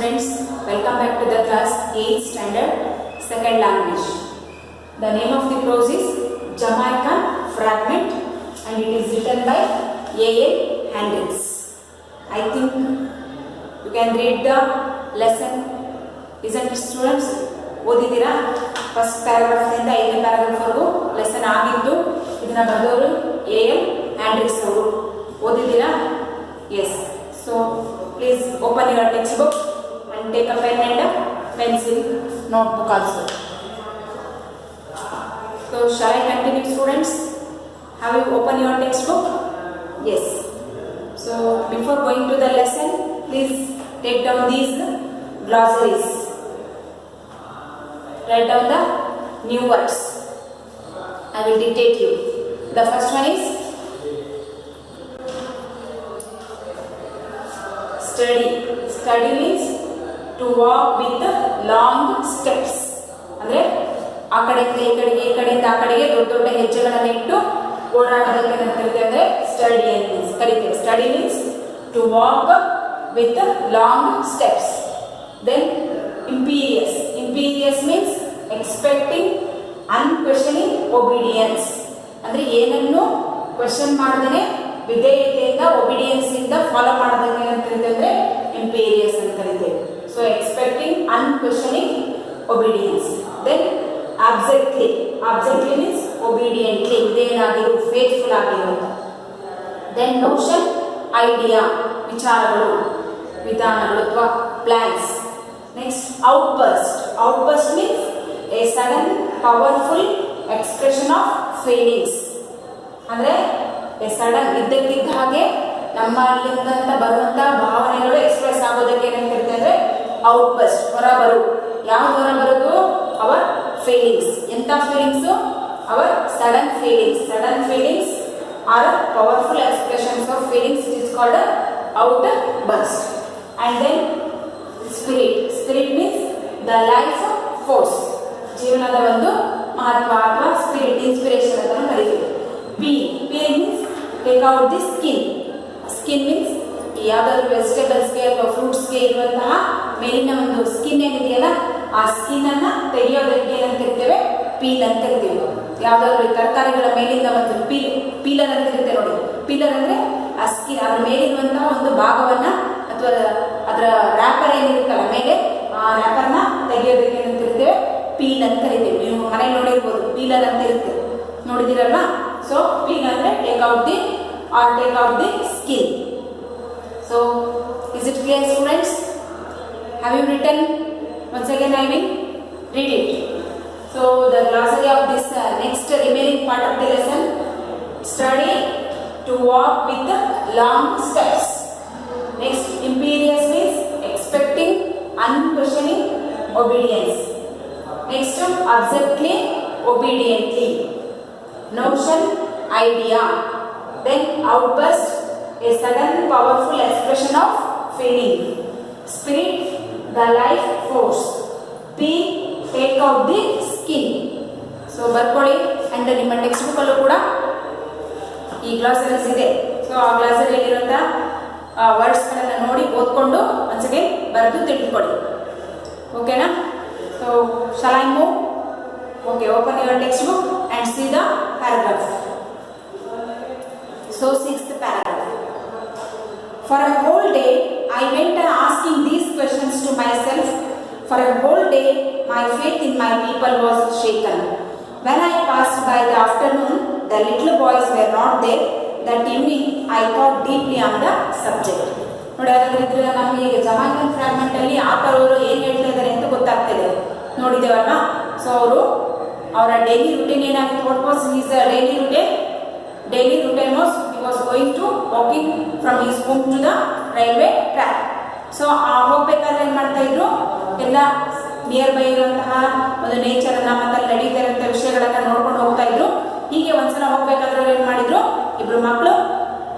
students, welcome back to the class 8th standard, second language. The name of the prose is Jamaican Fragment and it is written by A.L. Hendricks. I think you can read the lesson, isn't it students? ಓದಿದ್ದೀರಾ? First ಪ್ಯಾರಾಗ್ರಾಫ್ನಿಂದ 5ನೇ ಪ್ಯಾರಾಗ್ರಾಫ್ವರೆಗೂ lesson ಆಗಿದ್ದು ಇದನ್ನ ಬರೆದವರು A.L. Hendricks ಅವರು. ಓದಿದ್ದೀರಾ? Yes. So please open your text book and take a pen and a pencil notebook also. So shall I continue students? Have you opened your textbook? Yes. So before going to the lesson, please take down these glossaries. Write down the new words. I will dictate you. The first one is study. Study means to walk with long steps. ಅಂದ್ರೆ ಆ ಕಡೆಯಿಂದ ಈ ಕಡೆಗೆ, ಈ ಕಡೆಯಿಂದ ಆ ಕಡೆಗೆ ದೊಡ್ಡ ದೊಡ್ಡ ಹೆಜ್ಜೆಗಳನ್ನು ಇಟ್ಟು ಓಡಾಡೋದಕ್ಕೆ ಅಂತ ಕರಿತೇವೆ ಅಂದ್ರೆ ಸ್ಟಡಿ ಅಂತ ಕರಿತೇವೆ. Study means to walk with long steps. Then imperious. Imperious means expecting unquestioning obedience. ಅಂದ್ರೆ ಏನನ್ನು ಕ್ವೆಶನ್ ಮಾಡದೇನೆ ವಿಧೇಯತೆಯಿಂದ ಒಬಿಡಿಯನ್ಸ್ ಇಂದ ಫಾಲೋ ಮಾಡೋದಕ್ಕೆ ಅಂತ ಕರಿತೇವೆ ಅಂದ್ರೆ ಇಂಪೀರಿಯಸ್ ಅಂತ ಕರಿತೇವೆ. So expecting unquestioning obedience. Then abjectly. Abjectly means obediently. Idenadiru faithful ಆಗಿರು. Then notion, idea, ವಿಚಾರಗಳು, ವಿಧಾನಗಳು ಅಥವಾ plans. Next outburst. Outburst means a sudden powerful expression of feelings. ಅಂದ್ರೆ a sudden ಇದ್ದಕ್ಕಿದ್ದ ಹಾಗೆ ನಮ್ಮಲ್ಲಿಂದ ಬರುವಂತ ಭಾವನೆಗಳು ಎಕ್ಸ್ಪ್ರೆಸ್ ಆಗೋದಕ್ಕೆ ಏನಂತ ಕರಿತೇವೆ ಅಂದ್ರೆ ಔಟ್ಬಸ್ಟ್. ಹೊರಬರು. ಯಾವ್ದು ಹೊರಬರೋದು? ಅವರ್ ಫೀಲಿಂಗ್ಸ್. ಎಂತ ಫೀಲಿಂಗ್ಸ್? ಅವರ್ sudden feelings. Sudden feelings are powerful expressions of feelings. It is called outburst. And then spirit. Spirit means the life force. ಜೀವನದ ಒಂದು ಮಹತ್ವ ಅಥವಾ ಸ್ಪಿರಿಟ್, ಇನ್ಸ್ಪಿರೇಷನ್ ಅಂತ ಕರಿತೀವಿ. Peel. Peel means take out the skin. Skin means ಯಾವ್ದಾದ್ರು ವೆಜಿಟೇಬಲ್ಸ್ಗೆ ಅಥವಾ ಫ್ರೂಟ್ಸ್ಗೆ ಇರುವಂತಹ ಮೇಲಿನ ಒಂದು ಸ್ಕಿನ್ ಏನಿದೆಯಲ್ಲ ಆ ಸ್ಕಿನ್ ಅನ್ನ ತೆಗೆಯೋದಕ್ಕೆ ಏನಂತ ಕರಿತೇವೆ? ಪೀಲ್ ಅಂತ ಕರಿತೇವೆ. ಯಾವ್ದಾದ್ರು ತರಕಾರಿಗಳ ಮೇಲಿಂದ ಒಂದು ಪೀಲರ್ ಅಂತ ಕರಿತೇವೆ ನೋಡಿ. ಪೀಲರ್ ಅಂದ್ರೆ ಆ ಸ್ಕಿನ್, ಅದ್ರ ಮೇಲಿರುವಂತಹ ಒಂದು ಭಾಗವನ್ನ ಅಥವಾ ಅದರ ರ್ಯಾಪರ್ ಏನಿರುತ್ತಲ್ಲ ಮೇಲೆ ಆ ರ್ಯಾಪರ್ನ ತೆಗೆಯೋದಕ್ಕೆ ಏನಂತ ಕರಿತೇವೆ? ಪೀಲ್ ಅಂತ ಕರಿತೇವೆ. ನೀವು ಮನೇಲಿ ನೋಡಿರ್ಬೋದು, ಪೀಲರ್ ಅಂತ ಇರುತ್ತೆ, ನೋಡಿದಿರಲ್ವಾ? ಸೊ ಪೀಲ್ ಅಂದ್ರೆ take out the or take out the skin. So is it clear students? Have you written? Once again I will read it. So the glossary of this next remaining part of the lesson: study, to walk with long steps. Next, imperious means expecting unquestioning obedience. Next, abjectly, obediently. Notion, idea. Then outburst, a sudden powerful expression of feeling. Spirit, the life force. P, take out the skin. So ಬರ್ಕೊಳ್ಳಿ. And ನಿಮ್ಮ text book ಅಲ್ಲೂ ಕೂಡ ಈ ಗ್ಲಾಸರೀಸ್ ಇದೆ. So ಆ ಗ್ಲಾಸರಿಯಲ್ಲಿ ಇರುವಂತ words ಗಳನ್ನ ನೋಡಿ ಓದ್ಕೊಂಡು ಒಂದ್ಸಗೆ ಬರೆದು ತಿಳ್ಕೊಳ್ಳಿ. ಓಕೆನಾ? So shall I move? Okay, open your textbook and see the paragraph. So 6th paragraph. For a whole day I went on asking these questions to myself. For a whole day my faith in my people was shaken. When I passed by the afternoon, the little boys were not there. That evening I thought deeply on the subject. ನೋಡಿ, ಹಾಗಾದ್ರೆ ನಮಗೆ ಈಗ Jamaican fragment ಅಲ್ಲಿ author ಅವರು ಏನ್ ಹೇಳ್ತಾ ಇದ್ದಾರೆ ಅಂತ ಗೊತ್ತಾಗ್ತಿದೆ. ನೋಡಿದೇವಲ್ಲ? ಸೊ ಅವರು ಅವರ ಡೈಲಿ ರೂಟೀನ್ ಏನಾಗಿತ್ತು? What was his daily routine? Daily routine was he was going to walking from his home to the railway track. So ಹೋಗ್ಬೇಕಾದ್ರೆ ಏನ್ ಮಾಡ್ತಾ ಇದ್ರು? ಎಲ್ಲ ನಿಯರ್ ಬೈ ಇರುವಂತಹ ಒಂದು ನೇಚರ್ ಅನ್ನ ಮತ್ತೆ ನಡೀತಾ ಇರುವಂತಹ ವಿಷಯಗಳನ್ನ ನೋಡ್ಕೊಂಡು ಹೋಗ್ತಾ ಇದ್ರು. ಹೀಗೆ ಒಂದ್ಸಲ ಹೋಗ್ಬೇಕಾದ್ರೆ ಅವ್ರು ಏನ್ ಮಾಡಿದ್ರು? ಇಬ್ರು ಮಕ್ಕಳು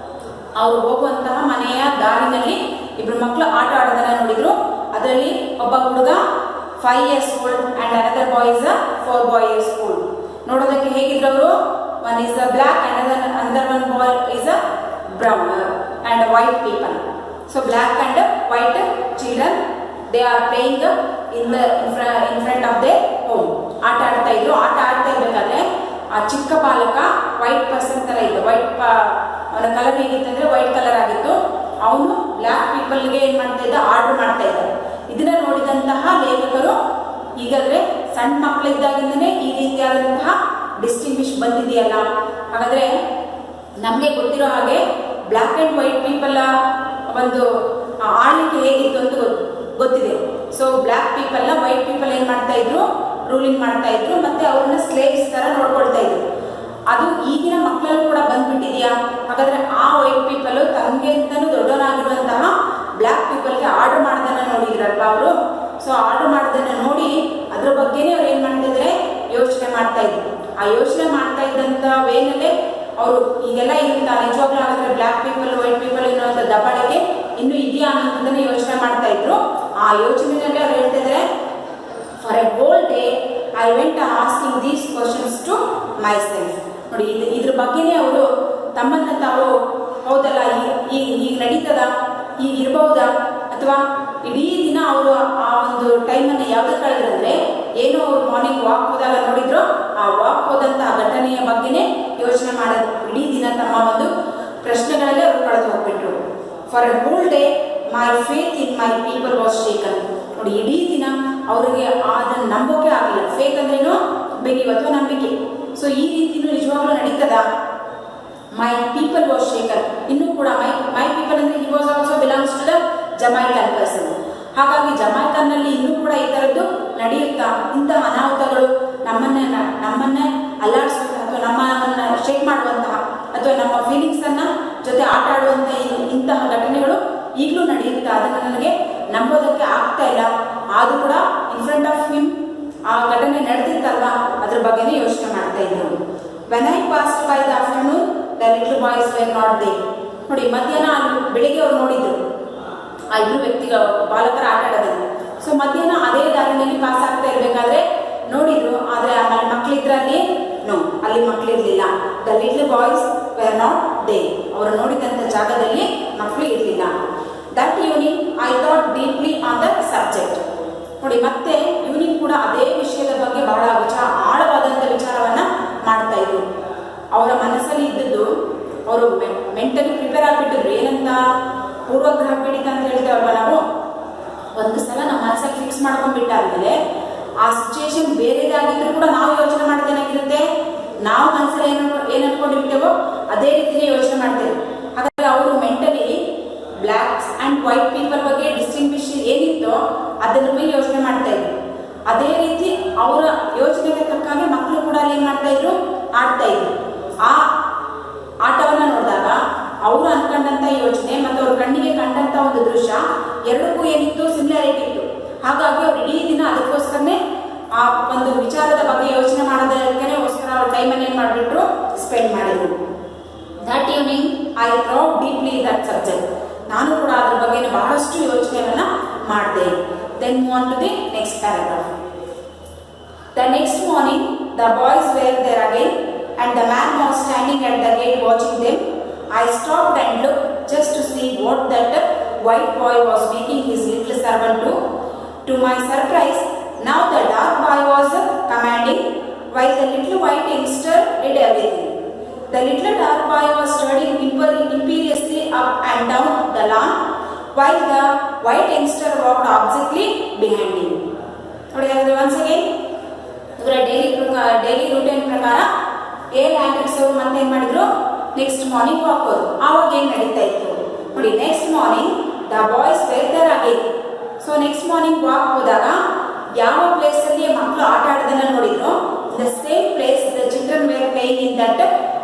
ಅವ್ರು ಹೋಗುವಂತಹ ಮನೆಯ ದಾರಿನಲ್ಲಿ ಇಬ್ರು ಮಕ್ಕಳು ಆಟ ಆಡೋದನ್ನ ನೋಡಿದ್ರು. ಅದರಲ್ಲಿ ಒಬ್ಬ ಹುಡುಗ 5 years old and another boy is 4 years old. ನೋಡೋದಕ್ಕೆ ಹೇಗಿದ್ರು ಅವರು? One is a black and another one boy is a brown and white people. So black and white children they are playing in front of they home. ಆಟ ಆಡ್ತಾ ಇದ್ರು. ಆಟ ಆಡ್ತಾ ಇರ್ಬೇಕಾದ್ರೆ ಆ ಚಿಕ್ಕ ಬಾಲಕ ವೈಟ್ ಪರ್ಸನ್ ತರ ಇತ್ತು. ಅವನ ಕಲರ್ ಹೇಗಿತ್ತಂದ್ರೆ ವೈಟ್ ಕಲರ್ ಆಗಿತ್ತು. ಅವನು ಬ್ಲ್ಯಾಕ್ ಪೀಪಲ್ಗೆ ಏನ್ ಮಾಡ್ತಾ ಇದ್ದ, ಆರ್ಡರ್ ಮಾಡ್ತಾ ಇದ್ದ. ಇದನ್ನ ನೋಡಿದಂತಹ ಲೇಖಕರು ಈಗಾದ್ರೆ ಸಣ್ಣ ಮಕ್ಕಳಿದ್ದಾಗಿಂದನೇ ಈ ರೀತಿಯಾದಂತಹ ಡಿಸ್ಟಿಂಗ್ವಿಶ್ ಬಂದಿದೆಯಲ್ಲ, ಹಾಗಾದ್ರೆ ನಮಗೆ ಗೊತ್ತಿರೋ ಹಾಗೆ ಬ್ಲ್ಯಾಕ್ ಅಂಡ್ ವೈಟ್ ಪೀಪಲ್ ಒಂದು ಆಳ್ವಿಕೆ ಹೇಗಿತ್ತು ಅಂತ ಗೊತ್ತಿದೆ. ಸೊ ಬ್ಲ್ಯಾಕ್ ಪೀಪಲ್ ನ ವೈಟ್ ಪೀಪಲ್ ಏನ್ ಮಾಡ್ತಾ ಇದ್ರು, ರೂಲಿಂಗ್ ಮಾಡ್ತಾ ಇದ್ರು, ಮತ್ತೆ ಅವ್ರನ್ನ ಸ್ಲೇವ್ಸ್ ತರ ನೋಡ್ಕೊಳ್ತಾ ಇದ್ರು. ಅದು ಈಗಿನ ಮಕ್ಕಳಲ್ಲೂ ಕೂಡ ಬಂದ್ಬಿಟ್ಟಿದೆಯಾ? ಹಾಗಾದ್ರೆ ಆ ವೈಟ್ ಪೀಪಲ್ ತಮಗೆ ಅಂತಾನು ದೊಡ್ಡವನಾಗಿರುವಂತಹ ಬ್ಲ್ಯಾಕ್ ಪೀಪಲ್ಗೆ ಆರ್ಡರ್ ಮಾಡೋದನ್ನ ನೋಡಿದ್ರಲ್ವ ಅವರು. ಸೊ ಆರ್ಡರ್ ಮಾಡೋದನ್ನ ನೋಡಿ ಅದ್ರ ಬಗ್ಗೆನೇ ಅವ್ರು ಏನ್ ಮಾಡ್ತಾ ಇದ್ರೆ ಯೋಚನೆ ಮಾಡ್ತಾ ಇದ್ರು. ಆ ಯೋಚನೆ ಮಾಡ್ತಾ ಇದ್ದಂತ ವೇನಲ್ಲೇ ಅವರು ಈಗೆಲ್ಲ ಇರುತ್ತಾ ನಿಜವಾಗ್ಲೂ ಹಾಗಾದ್ರೆ ಬ್ಲ್ಯಾಕ್ ಪೀಪಲ್ ವೈಟ್ ಪೀಪಲ್ ಎನ್ನುವಂಥ ದಬ್ಬಾಳಿಕೆ ಇನ್ನು ಇದೆಯಾ ಅನ್ನೋದನ್ನ ಯೋಚನೆ ಮಾಡ್ತಾ ಇದ್ರು. ಆ ಯೋಚನೆಯಲ್ಲಿ ಅವ್ರು ಹೇಳ್ತಾ ಇದ್ರೆ, for a whole day I went asking these questions to myself. ನೋಡಿ ಇದ್ರ ಬಗ್ಗೆನೇ ಅವರು ತಮ್ಮನ್ನ ತಾವು, ಹೌದಲ್ಲ ಈಗ ನಡೀತದ, ಈಗ ಇರಬಹುದಾ, ಅಥವಾ ಇಡೀ ದಿನ ಅವರು ಆ ಒಂದು ಟೈಮನ್ನು ಯಾವ್ದಕ್ಕೆ ಕಳೆದ್ರಂದ್ರೆ, ಏನೋ ಅವ್ರು ಮಾರ್ನಿಂಗ್ ವಾಕ್ ಹೋದಾಗ ನೋಡಿದ್ರು, ಆ ವಾಕ್ ಹೋದಂತಹ ಘಟನೆಯ ಬಗ್ಗೆನೇ ಯೋಚನೆ ಮಾಡೋದು. ಇಡೀ ದಿನ ತಮ್ಮ ಒಂದು ಪ್ರಶ್ನೆಗಳಲ್ಲೇ ಅವರು ಕಳೆದು ಹೋಗ್ಬಿಟ್ರು. For a whole day my faith in my people was shaken. ನೋಡಿ ಇಡೀ ದಿನ ಅವರಿಗೆ ಅದನ್ನ ನಂಬೋಕೆ ಆಗಲಿಲ್ಲ. ಫೇತ್ ಅಂದ್ರೇನು, ಬಿಲೀವ್ ಅಥವಾ ನಂಬಿಕೆ. ಸೊ ಈ ರೀತಿನೂ ನಿಜವಾಗ್ಲೂ ನಡೀತದ? My people was shaken. ಇನ್ನೂ ಕೂಡ ಮೈ ಪೀಪಲ್ ಅಂದ್ರೆ he was also belongs to the Jamaican person. ಹಾಗಾಗಿ ಜಮೈಕನ್ ನಲ್ಲಿ ಇನ್ನೂ ಕೂಡ ಈ ತರದ್ದು ನಡೆಯುತ್ತಾ, ಇಂತಹ ಅನಾಹುತಗಳು ನಮ್ಮನ್ನ ಅಲ್ಲಾಡಿಸುವಂತಹ ಅಥವಾ ನಮ್ಮನ್ನ ಶೇಕ್ ಮಾಡುವಂತಹ ಅಥವಾ ನಮ್ಮ ಫೀಲಿಂಗ್ಸ್ ಅನ್ನ ಜೊತೆ ಆಟ ಆಡುವಂತಹ ಇಂತಹ ಘಟನೆಗಳು ಈಗಲೂ ನಡೆಯುತ್ತಾ? ಅದನ್ನು ನನಗೆ ನಂಬೋದಕ್ಕೆ ಆಗ್ತಾ ಇಲ್ಲ. ಆದ್ರೂ ಕೂಡ ಇನ್ ಫ್ರಂಟ್ ಆಫ್ ಹಿಮ್ ಆ ಘಟನೆ ನಡೆದಿತ್ತಲ್ವಾ, ಅದ್ರ ಬಗ್ಗೆನೇ ಯೋಚನೆ ಮಾಡ್ತಾ ಇದ್ರು. When I passed by the afternoon the little boys were not there. ನೋಡಿ ಮಧ್ಯಾಹ್ನ ಬೆಳಿಗ್ಗೆ ಅವ್ರು ನೋಡಿದ್ರು ಆ ಇಬ್ರು ವ್ಯಕ್ತಿಗಳು ಬಾಲಕರ ಆಟ ಆಡೋದನ್ನ. ಸೊ ಮಧ್ಯಾಹ್ನ ಅದೇ ದಾರಿನಲ್ಲಿ ಪಾಸ್ ಆಗ್ತಾ ಇರ್ಬೇಕಾದ್ರೆ ನೋಡಿದ್ರು, ಆದ್ರೆ ಆಮೇಲೆ ಮಕ್ಕಳಿದ್ರಲ್ಲಿ ಅಲ್ಲಿ ಮಕ್ಕಳಿರ್ಲಿಲ್ಲ. The little boys were not there. ಅವರು ನೋಡಿದಂತ ಜಾಗದಲ್ಲಿ ಮಕ್ಕಳು ಇರಲಿಲ್ಲ. That evening I thought deeply on the subject. ನೋಡಿ ಮತ್ತೆ ಇವನಿಂಗ್ ಕೂಡ ಅದೇ ವಿಷಯದ ಬಗ್ಗೆ ಬಹಳ ಆಳವಾದಂತ ವಿಚಾರವನ್ನ ಮಾಡ್ತಾ ಇದ್ರು. ಅವರ ಮನಸ್ಸಲ್ಲಿ ಇದ್ದದ್ದು, ಅವರು ಮೆಂಟಲಿ ಪ್ರಿಪೇರ್ ಆಗ್ಬಿಟ್ಟಿದ್ರು. ಏನಂತ, ಪೂರ್ವಗ್ರಹ ಪೀಡಿತ ಅಂತ ಹೇಳ್ತೇವಲ್ವ ನಾವು. ಒಂದು ಸಲ ನಮ್ಮ ಮನಸ್ಸಲ್ಲಿ ಫಿಕ್ಸ್ ಮಾಡ್ಕೊಂಡ್ಬಿಟ್ಟಾದ್ಮೇಲೆ ಆ ಸಿಚುಯೇಷನ್ ಬೇರೆದಾಗಿದ್ರು ಕೂಡ ನಾವು ಯೋಚನೆ ಮಾಡೋದೇನಾಗಿರುತ್ತೆ, ನಾವು ಮನಸ್ಸಲ್ಲಿ ಏನ್ ಅನ್ಕೊಂಡಿರ್ತೇವೋ ಅದೇ ರೀತಿಯೇ ಯೋಚನೆ ಮಾಡ್ತೇವೆ. ಹಾಗಾದ್ರೆ ಅವರು mentally blacks and white people ಬಗ್ಗೆ ಡಿಸ್ಟಿಂಗ್ವಿಶ್ ಏನಿತ್ತೋ ಅದನ್ನ ಮೇಲೆ ಯೋಚನೆ ಮಾಡ್ತಾ ಇದ್ರು. ಅದೇ ರೀತಿ ಅವರ ಯೋಚನೆಗೆ ತಕ್ಕಾಗೆ ಮಕ್ಕಳು ಕೂಡ ಅಲ್ಲಿ ಏನ್ ಮಾಡ್ತಾ ಇದ್ರು, ಆಡ್ತಾ ಇದ್ರು. ಆ ಆಟವನ್ನ ನೋಡಿದಾಗ ಅವರು ಅನ್ಕೊಂಡಂತ ಯೋಚನೆ ಮತ್ತು ಅವ್ರ ಕಣ್ಣಿಗೆ ಕಂಡಂತ ಒಂದು ದೃಶ್ಯ ಎರಡಕ್ಕೂ ಏನಿತ್ತು, ಸಿಮಿಲಾರಿಟಿ ಇತ್ತು. ಹಾಗಾಗಿ ಅವ್ರು ಇಡೀ ದಿನ ಅದಕ್ಕೋಸ್ಕರನೇ ಆ ಒಂದು ವಿಚಾರದ ಬಗ್ಗೆ ಯೋಚನೆ ಮಾಡೋದಕ್ಕೋಸ್ಕರ ಅವ್ರ ಟೈಮನ್ನು ಏನ್ ಮಾಡಿಬಿಟ್ರು, ಸ್ಪೆಂಡ್ ಮಾಡಿದ್ರು. That evening I thought deeply that subject. ನಾನು ಕೂಡ ಅದ್ರ ಬಗ್ಗೆ ಬಹಳಷ್ಟು ಯೋಚನೆಯನ್ನ ಮಾಡಿದೆ. Then move on to the next paragraph. The next morning the boys were there again and the man was standing at the gate watching them. I stopped and looked just to see what that white boy was making his little servant do. To my surprise, now the dark boy was commanding, while the little white youngster did everything. The little dark boy was strutting imperiously up and down the lawn, while the white youngster walked obsessively behind him. Once again, daily routine ಪ್ರಕಾರ ಆಂಡ್ರಿಕ್ಸ್ ಅವರು ಮತ್ತೆ ಏನ್ ಮಾಡಿದ್ರು, next morning walk ಹೋದ್ರು. ಆವಾಗ ಏನ್ ನಡೀತಾ ಇತ್ತು ನೋಡಿ. Next morning the boys were there again. So next morning walk ಹೋದಾಗ ಯಾವ ಪ್ಲೇಸ್ ಅಲ್ಲಿ ಮಕ್ಕಳು ಆಟ ಆಡೋದನ್ನ ನೋಡಿದ್ರು, the same place the children were playing in that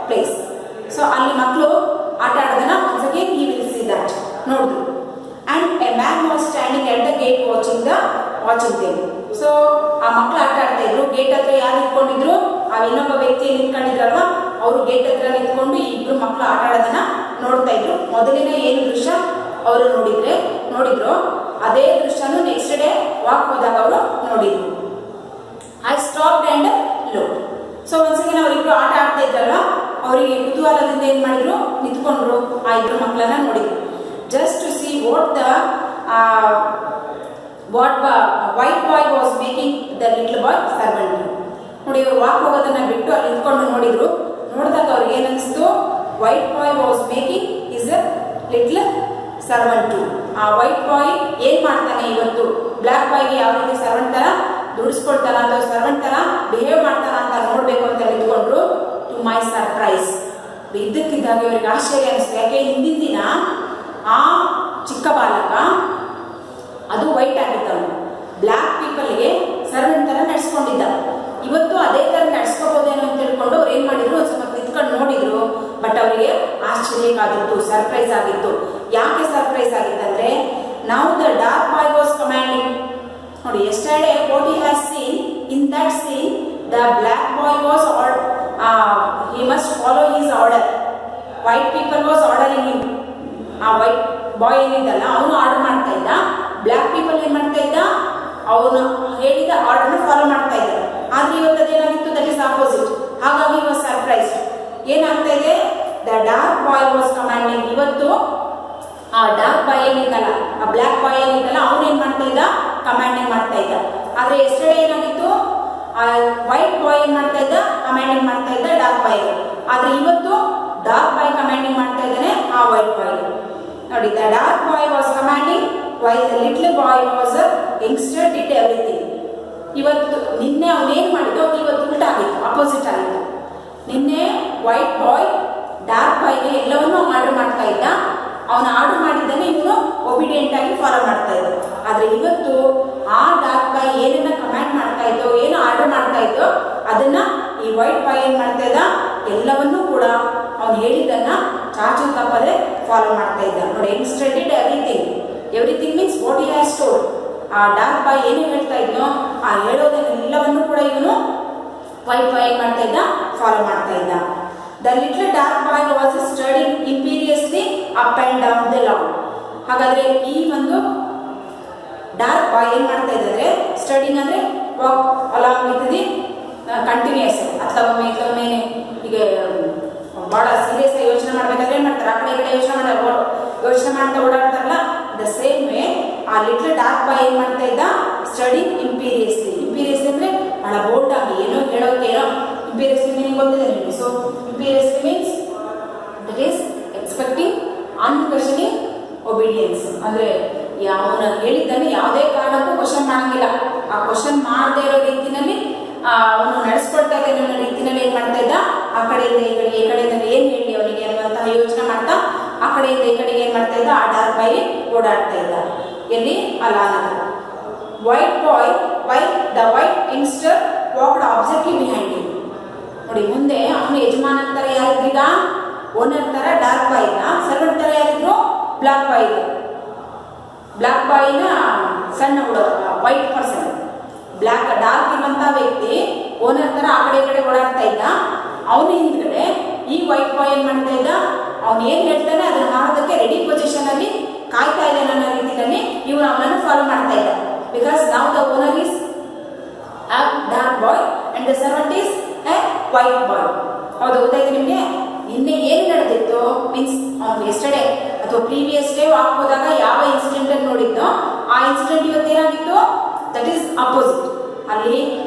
place. So ಅಲ್ಲಿ ಮಕ್ಕಳು ಆಟ ಆಡೋದನ್ನ once again he will see that ನೋಡಿದ್ರು. And a man was standing at the gate watching them. So ಆ ಮಕ್ಕಳು ಆಟ ಆಡ್ತಾ ಇದ್ರು. ಗೇಟ್ ಹತ್ರ ಯಾರು ನಿಂತ್ಕೊಂಡಿದ್ರು, ಆ ಇನ್ನೊಬ್ಬ ವ್ಯಕ್ತಿ ನಿಂತ್ಕೊಂಡಿದ್ರಲ್ವ, ಅವರು ಗೇಟ್ ಹತ್ರ ನಿಂತ್ಕೊಂಡು ಈ ಇಬ್ರು ಮಕ್ಕಳು ಆಟ ಆಡೋದನ್ನ ನೋಡ್ತಾ ಇದ್ರು. ಮೊದಲಿನ ಏನು ದೃಶ್ಯ ಅವರು ನೋಡಿದ್ರು ಅದೇ ದೃಶ್ಯನು ನೆಕ್ಸ್ಟ್ ಡೇ ವಾಕ್ ಹೋದಾಗ ಅವರು ನೋಡಿದ್ರು. I stopped and looked. So ಒಂದ್ಸಲ ಅವರಿಬ್ರು ಆಟ ಆಡ್ತಾ ಇದ್ರಲ್ವ, ಅವರಿಗೆ ಕುತೂಹಲದಿಂದ ಏನ್ ಮಾಡಿದ್ರು, ನಿಂತ್ಕೊಂಡ್ರು. ಆ ಇಬ್ರು ಮಕ್ಕಳನ್ನ ನೋಡಿದ್ರು. Just to see what the white boy was making the little boy servant. ನೋಡಿ ಇವರು ವಾಕ್ ಹೋಗೋದನ್ನ ಬಿಟ್ಟು ಅಲ್ಲಿ ನಿಂತ್ಕೊಂಡು ನೋಡಿದ್ರು. ನೋಡಿದಾಗ ಅವ್ರಿಗೆ ಏನನ್ನಿಸ್ತು, white boy was making his a little servant. ಆ ವೈಟ್ ಬಾಯ್ ಏನ್ ಮಾಡ್ತಾನೆ ಇವತ್ತು ಬ್ಲ್ಯಾಕ್ ಬಾಯ್ಗೆ ಯಾವ ರೀತಿ ಸರ್ವೆಂಟ್ ತರ ದುಡಿಸ್ಕೊಳ್ತಾನ ಅಥವಾ ಸರ್ವೆಂಟ್ ತರ ಬಿಹೇವ್ ಮಾಡ್ತಾನ ಅಂತ ನೋಡ್ಬೇಕು ಅಂತ ನಿಂತ್ಕೊಂಡ್ರು. ಟು ಮೈ ಸರ್ಪ್ರೈಸ್, ಇದ್ದಕ್ಕಿದ್ದಾಗ ಇವರಿಗೆ ಆಶ್ಚರ್ಯ ಅನಿಸ್ತು. ಯಾಕೆ ಹಿಂದಿನ ದಿನ ಆ ಚಿಕ್ಕ ಬಾಲಕ ಅದು ವೈಟ್ ಆಗಿದ್ದವನು, ಬ್ಲ್ಯಾಕ್ ಪೀಪಲ್ಗೆ ಸರ್ವೆಂಟ್ ತರ ನಡೆಸ್ಕೊಂಡಿದ್ದ. ಇವತ್ತು ಅದೇ ತರ ನಡೆಸ್ಕೋಬಹುದೇನೋ ಅಂತ ತಿಳ್ಕೊಂಡು ಅವ್ರು ಏನ್ ಮಾಡಿದ್ರು, ಒಂದು ಸ್ವಲ್ಪ ನಿಂತ್ಕೊಂಡು ನೋಡಿದ್ರು. ಬಟ್ ಅವರಿಗೆ ಆಶ್ಚರ್ಯಕ್ಕಾಗಿತ್ತು, ಸರ್ಪ್ರೈಸ್ ಆಗಿತ್ತು. ಯಾಕೆ ಸರ್ಪ್ರೈಸ್ ಆಗಿತ್ತಂದ್ರೆ, ನಾವು the dark boy was commanding. ನೋಡಿ yesterday what he has seen in that scene the black boy was he must follow his order. White people was ordering him. ಆ ವೈಟ್ ಬಾಯ್ ಏನಿದ್ದಲ್ಲ ಅವನು order ಮಾಡ್ತಾ ಇದ್ದ, black people ಏನ್ ಮಾಡ್ತಾ ಇದ್ದ, ಅವನು ಹೇಳಿದ ಆರ್ಡರ್ನ ಫಾಲೋ ಮಾಡ್ತಾ ಇದ್ದ. ಆದ್ರೆ ಇವತ್ತು ಅದೇನಾಗಿತ್ತು, ದಟ್ ಇಸ್ ಆಪೋಸಿಟ್. ಹಾಗಾಗಿ ವಾಸ್ ಸರ್ಪ್ರೈಸ್. ಏನಾಗ್ತಾ ಇದೆ, the dark boy was commanding. ಇವತ್ತು ಆ ಡಾರ್ಕ್ ಬಾಯ್ ಏನಿದ್ದಲ್ಲ, ಆ ಬ್ಲ್ಯಾಕ್ ಬಾಯ್ ಏನಿದ್ದಲ್ಲ ಅವನು ಏನ್ ಮಾಡ್ತಾ ಇದ್ದ, ಕಮಾಂಡಿಂಗ್ ಮಾಡ್ತಾ ಇದ್ದ. ಆದ್ರೆ ಎಸ್ಟರ್ಡೇ ಏನಾಗಿತ್ತು, ಆ ವೈಟ್ ಬಾಯ್ ಏನ್ ಮಾಡ್ತಾ ಇದ್ದ, ಕಮಾಂಡಿಂಗ್ ಮಾಡ್ತಾ ಇದ್ದ ಡಾರ್ಕ್ ಬಾಯ್. ಆದ್ರೆ ಇವತ್ತು ಡಾರ್ಕ್ ಬಾಯ್ ಕಮಾಂಡಿಂಗ್ ಮಾಡ್ತಾ ಇದ್ದಾನೆ ಆ ವೈಟ್ ಬಾಯ್. ನೋಡಿ, the dark boy was commanding while the little boy was youngster did everything. ಇವತ್ತು ನಿನ್ನೆ ಅವನು ಏನ್ ಮಾಡಿದ್ದು, ಇವತ್ತು ಉಲ್ಟಾ ಆಗಿತ್ತು, ಅಪೋಸಿಟ್ ಆಗಿತ್ತು. ನಿನ್ನೆ ವೈಟ್ ಬಾಯ್ ಡಾರ್ಕ್ ಬಾಯ್ಗೆ ಎಲ್ಲವನ್ನೂ ಆರ್ಡರ್ ಮಾಡ್ತಾ ಇದ್ದ. ಅವನು ಆರ್ಡರ್ ಮಾಡಿದ್ದಾನೆ, ಇವನು ಒಬಿಡಿಯಂಟ್ ಆಗಿ ಫಾಲೋ ಮಾಡ್ತಾ ಇದ್ದ. ಆದ್ರೆ ಇವತ್ತು ಆ ಡಾರ್ಕ್ ಬಾಯ್ ಏನನ್ನ ಕಮಾಂಡ್ ಮಾಡ್ತಾ ಇದ್ದೋ, ಏನು ಆರ್ಡರ್ ಮಾಡ್ತಾ ಇದ್ದೋ ಅದನ್ನ ಈ ವೈಟ್ ಬಾಯ್ ಏನ್ ಮಾಡ್ತಾ ಇದ್ದ, ಎಲ್ಲವನ್ನೂ ಕೂಡ ಅವ್ನು ಹೇಳಿದ್ದನ್ನ ಚಾಚು ತಪ್ಪದೆ ಫಾಲೋ ಮಾಡ್ತಾ ಇದ್ದ. ನೋಡಿ, youngster did everything. Everything means what he has told. ಆ ಡಾರ್ಕ್ ಬಾಯ್ ಏನು ಹೇಳ್ತಾ ಇದ್ನೋ ಆ ಹೇಳೋದನ್ನೆಲ್ಲವನ್ನು ಕೂಡ ಇವನು ವೈಟ್ ಬಾಯ್ ಏನ್ ಮಾಡ್ತಾ ಇದ್ದ, ಫಾಲೋ ಮಾಡ್ತಾ ಇದ್ದ. The little dark boy was studying imperiously up and down the lawn. ಹಾಗಾದ್ರೆ ಈ ಒಂದು ಡಾರ್ಕ್ ಬಾಯ್ ಏನ್ ಮಾಡ್ತಾ ಇದ್ದಾರೆ, ಸ್ಟಡಿಂಗ್ ಅಂದ್ರೆ walk along with the continuous. ಅಥವಾ ಈಗ ಬಹಳ ಸೀರಿಯಸ್ ಆಗಿ ಯೋಚನೆ ಮಾಡ್ಬೇಕಾದ್ರೆ ಏನ್ ಮಾಡ್ತಾರೆ, ಆ ಕಡೆ ಈ ಕಡೆ ಯೋಚನೆ ಮಾಡ್ತಾ ಓಡಾಡ್ತಾರಲ್ಲ, ದ ಸೇಮ್ ವೇ ಆ ಲಿಟ್ಲ್ ಡಾರ್ಕ್ ಬಾಯ್ ಏನ್ ಮಾಡ್ತಾ ಇದ್ದ, ಸ್ಟಡಿಂಗ್ ಇಂಪೀರಿಯಸ್ಲಿ. ಇಂಪೀರಿಯಸ್ಲಿ ಅಂದ್ರೆ ಬಹಳ ಬೋಲ್ಡ್ ಆಗಿ ಏನೋ ಹೇಳೋಕೆ ಏನೋ. ಇಂಪೀರಿಯಸ್ಲಿ ಮೀನಿಂಗ್ ಗೊತ್ತಿದೆ ನಿಮಗೆ. So imperiously means that is expecting unquestioning obedience. ಅಂದ್ರೆ ಅವನ ಹೇಳಿದ್ದನ್ನು ಯಾವುದೇ ಕಾರಣಕ್ಕೂ ಕ್ವಶನ್ ಮಾಡಂಗಿಲ್ಲ. ಆ ಕ್ವಶನ್ ಮಾಡದೇ ಇರೋ ರೀತಿನಲ್ಲಿ ಅವನು ನಡೆಸ್ಕೊಳ್ತಾ ಇದ್ದ ನನ್ನ ರೀತಿನಲ್ಲಿ ಏನ್ ಮಾಡ್ತಾ ಇದ್ದ, ಆ ಕಡೆಯಿಂದ ಈ ಕಡೆಗೆ, ಈ ಕಡೆಯಿಂದ ಏನ್ ಹೇಳಿ ಅವನಿಗೆ ಅನ್ನುವಂತಹ ಯೋಚನೆ ಮಾಡ್ತಾ ಆ ಕಡೆಯಿಂದ ಈ ಕಡೆಗೆ ಏನ್ ಮಾಡ್ತಾ ಇದ್ದ, ಆ ಡಾರ್ಕ್ ಬಾಯ್ ಓಡಾಡ್ತಾ ಇದ್ದ. ಎಲ್ಲಿ, ಅಲಾನ. White boy the white youngster walked abjectly behind him. ನೋಡಿ, ಮುಂದೆ ಅವನು ಯಜಮಾನನ ತರ ಯಾರಿದ್ರೀಗ, ಓನರ್ ತರ ಡಾರ್ಕ್ ಬಾಯ್ ಇದ್ದ, ಸರ್ವೆಂಟ್ ತರ ಯಾರಿದ್ರು, ಬ್ಲಾಕ್ ಬಾಯ್ ಇದ್ದ. ಬ್ಲಾಕ್ ಬಾಯ್ನ ಸಣ್ಣ ಹುಡುಗ, ವೈಟ್ ಪರ್ಸನ್. ಬ್ಲಾಕ್ ಡಾರ್ಕ್ ಇರುವಂತಹ ವ್ಯಕ್ತಿ ಓನರ್ ತರ ಆ ಕಡೆ ಈ ಕಡೆ ಓಡಾಡ್ತಾ ಇದ್ದ. ಅವನ ಹಿಂದ್ಗಡೆ ಈ ವೈಟ್ ಬಾಯ್ ಏನ್ ಮಾಡ್ತಾ ಇದ್ದ, ಅವನು ಏನ್ ಹೇಳ್ತಾನೆ ಅದನ್ನ ಮಾಡೋದಕ್ಕೆ ರೆಡಿ ಪೊಸಿಷನ್ ಅಲ್ಲಿ ಕಾಯ್ತಾ ಇದ್ದಾನೆ ಅನ್ನೋ ರೀತಿಯಲ್ಲಿ ಇವನು ಅವನನ್ನು ಫಾಲೋ ಮಾಡ್ತಾ ಇದ್ದ. ಬಿಕಾಸ್ ನಾವು the owner is a dark boy and the servant is a white boy. ಹೌದು, ಗೊತ್ತಾಯ್ತು ನಿಮಗೆ. ನಿನ್ನೆ ಏನು ನಡೆದಿತ್ತು ಮೀನ್ಸ್ ಎಸ್ಟರ್ಡೇ ಅಥವಾ ಪ್ರೀವಿಯಸ್ ಡೇ ವಾಕ್ ಹೋದಾಗ ಯಾವ ಇನ್ಸಿಡೆಂಟ್ ಅನ್ನು ನೋಡಿದ್ದೋ ಆ ಇನ್ಸಿಡೆಂಟ್ ಇವತ್ತು ಏನಾಗಿತ್ತು, ದಟ್ ಈಸ್ ಅಪೋಸಿಟ್. ಅಲ್ಲಿ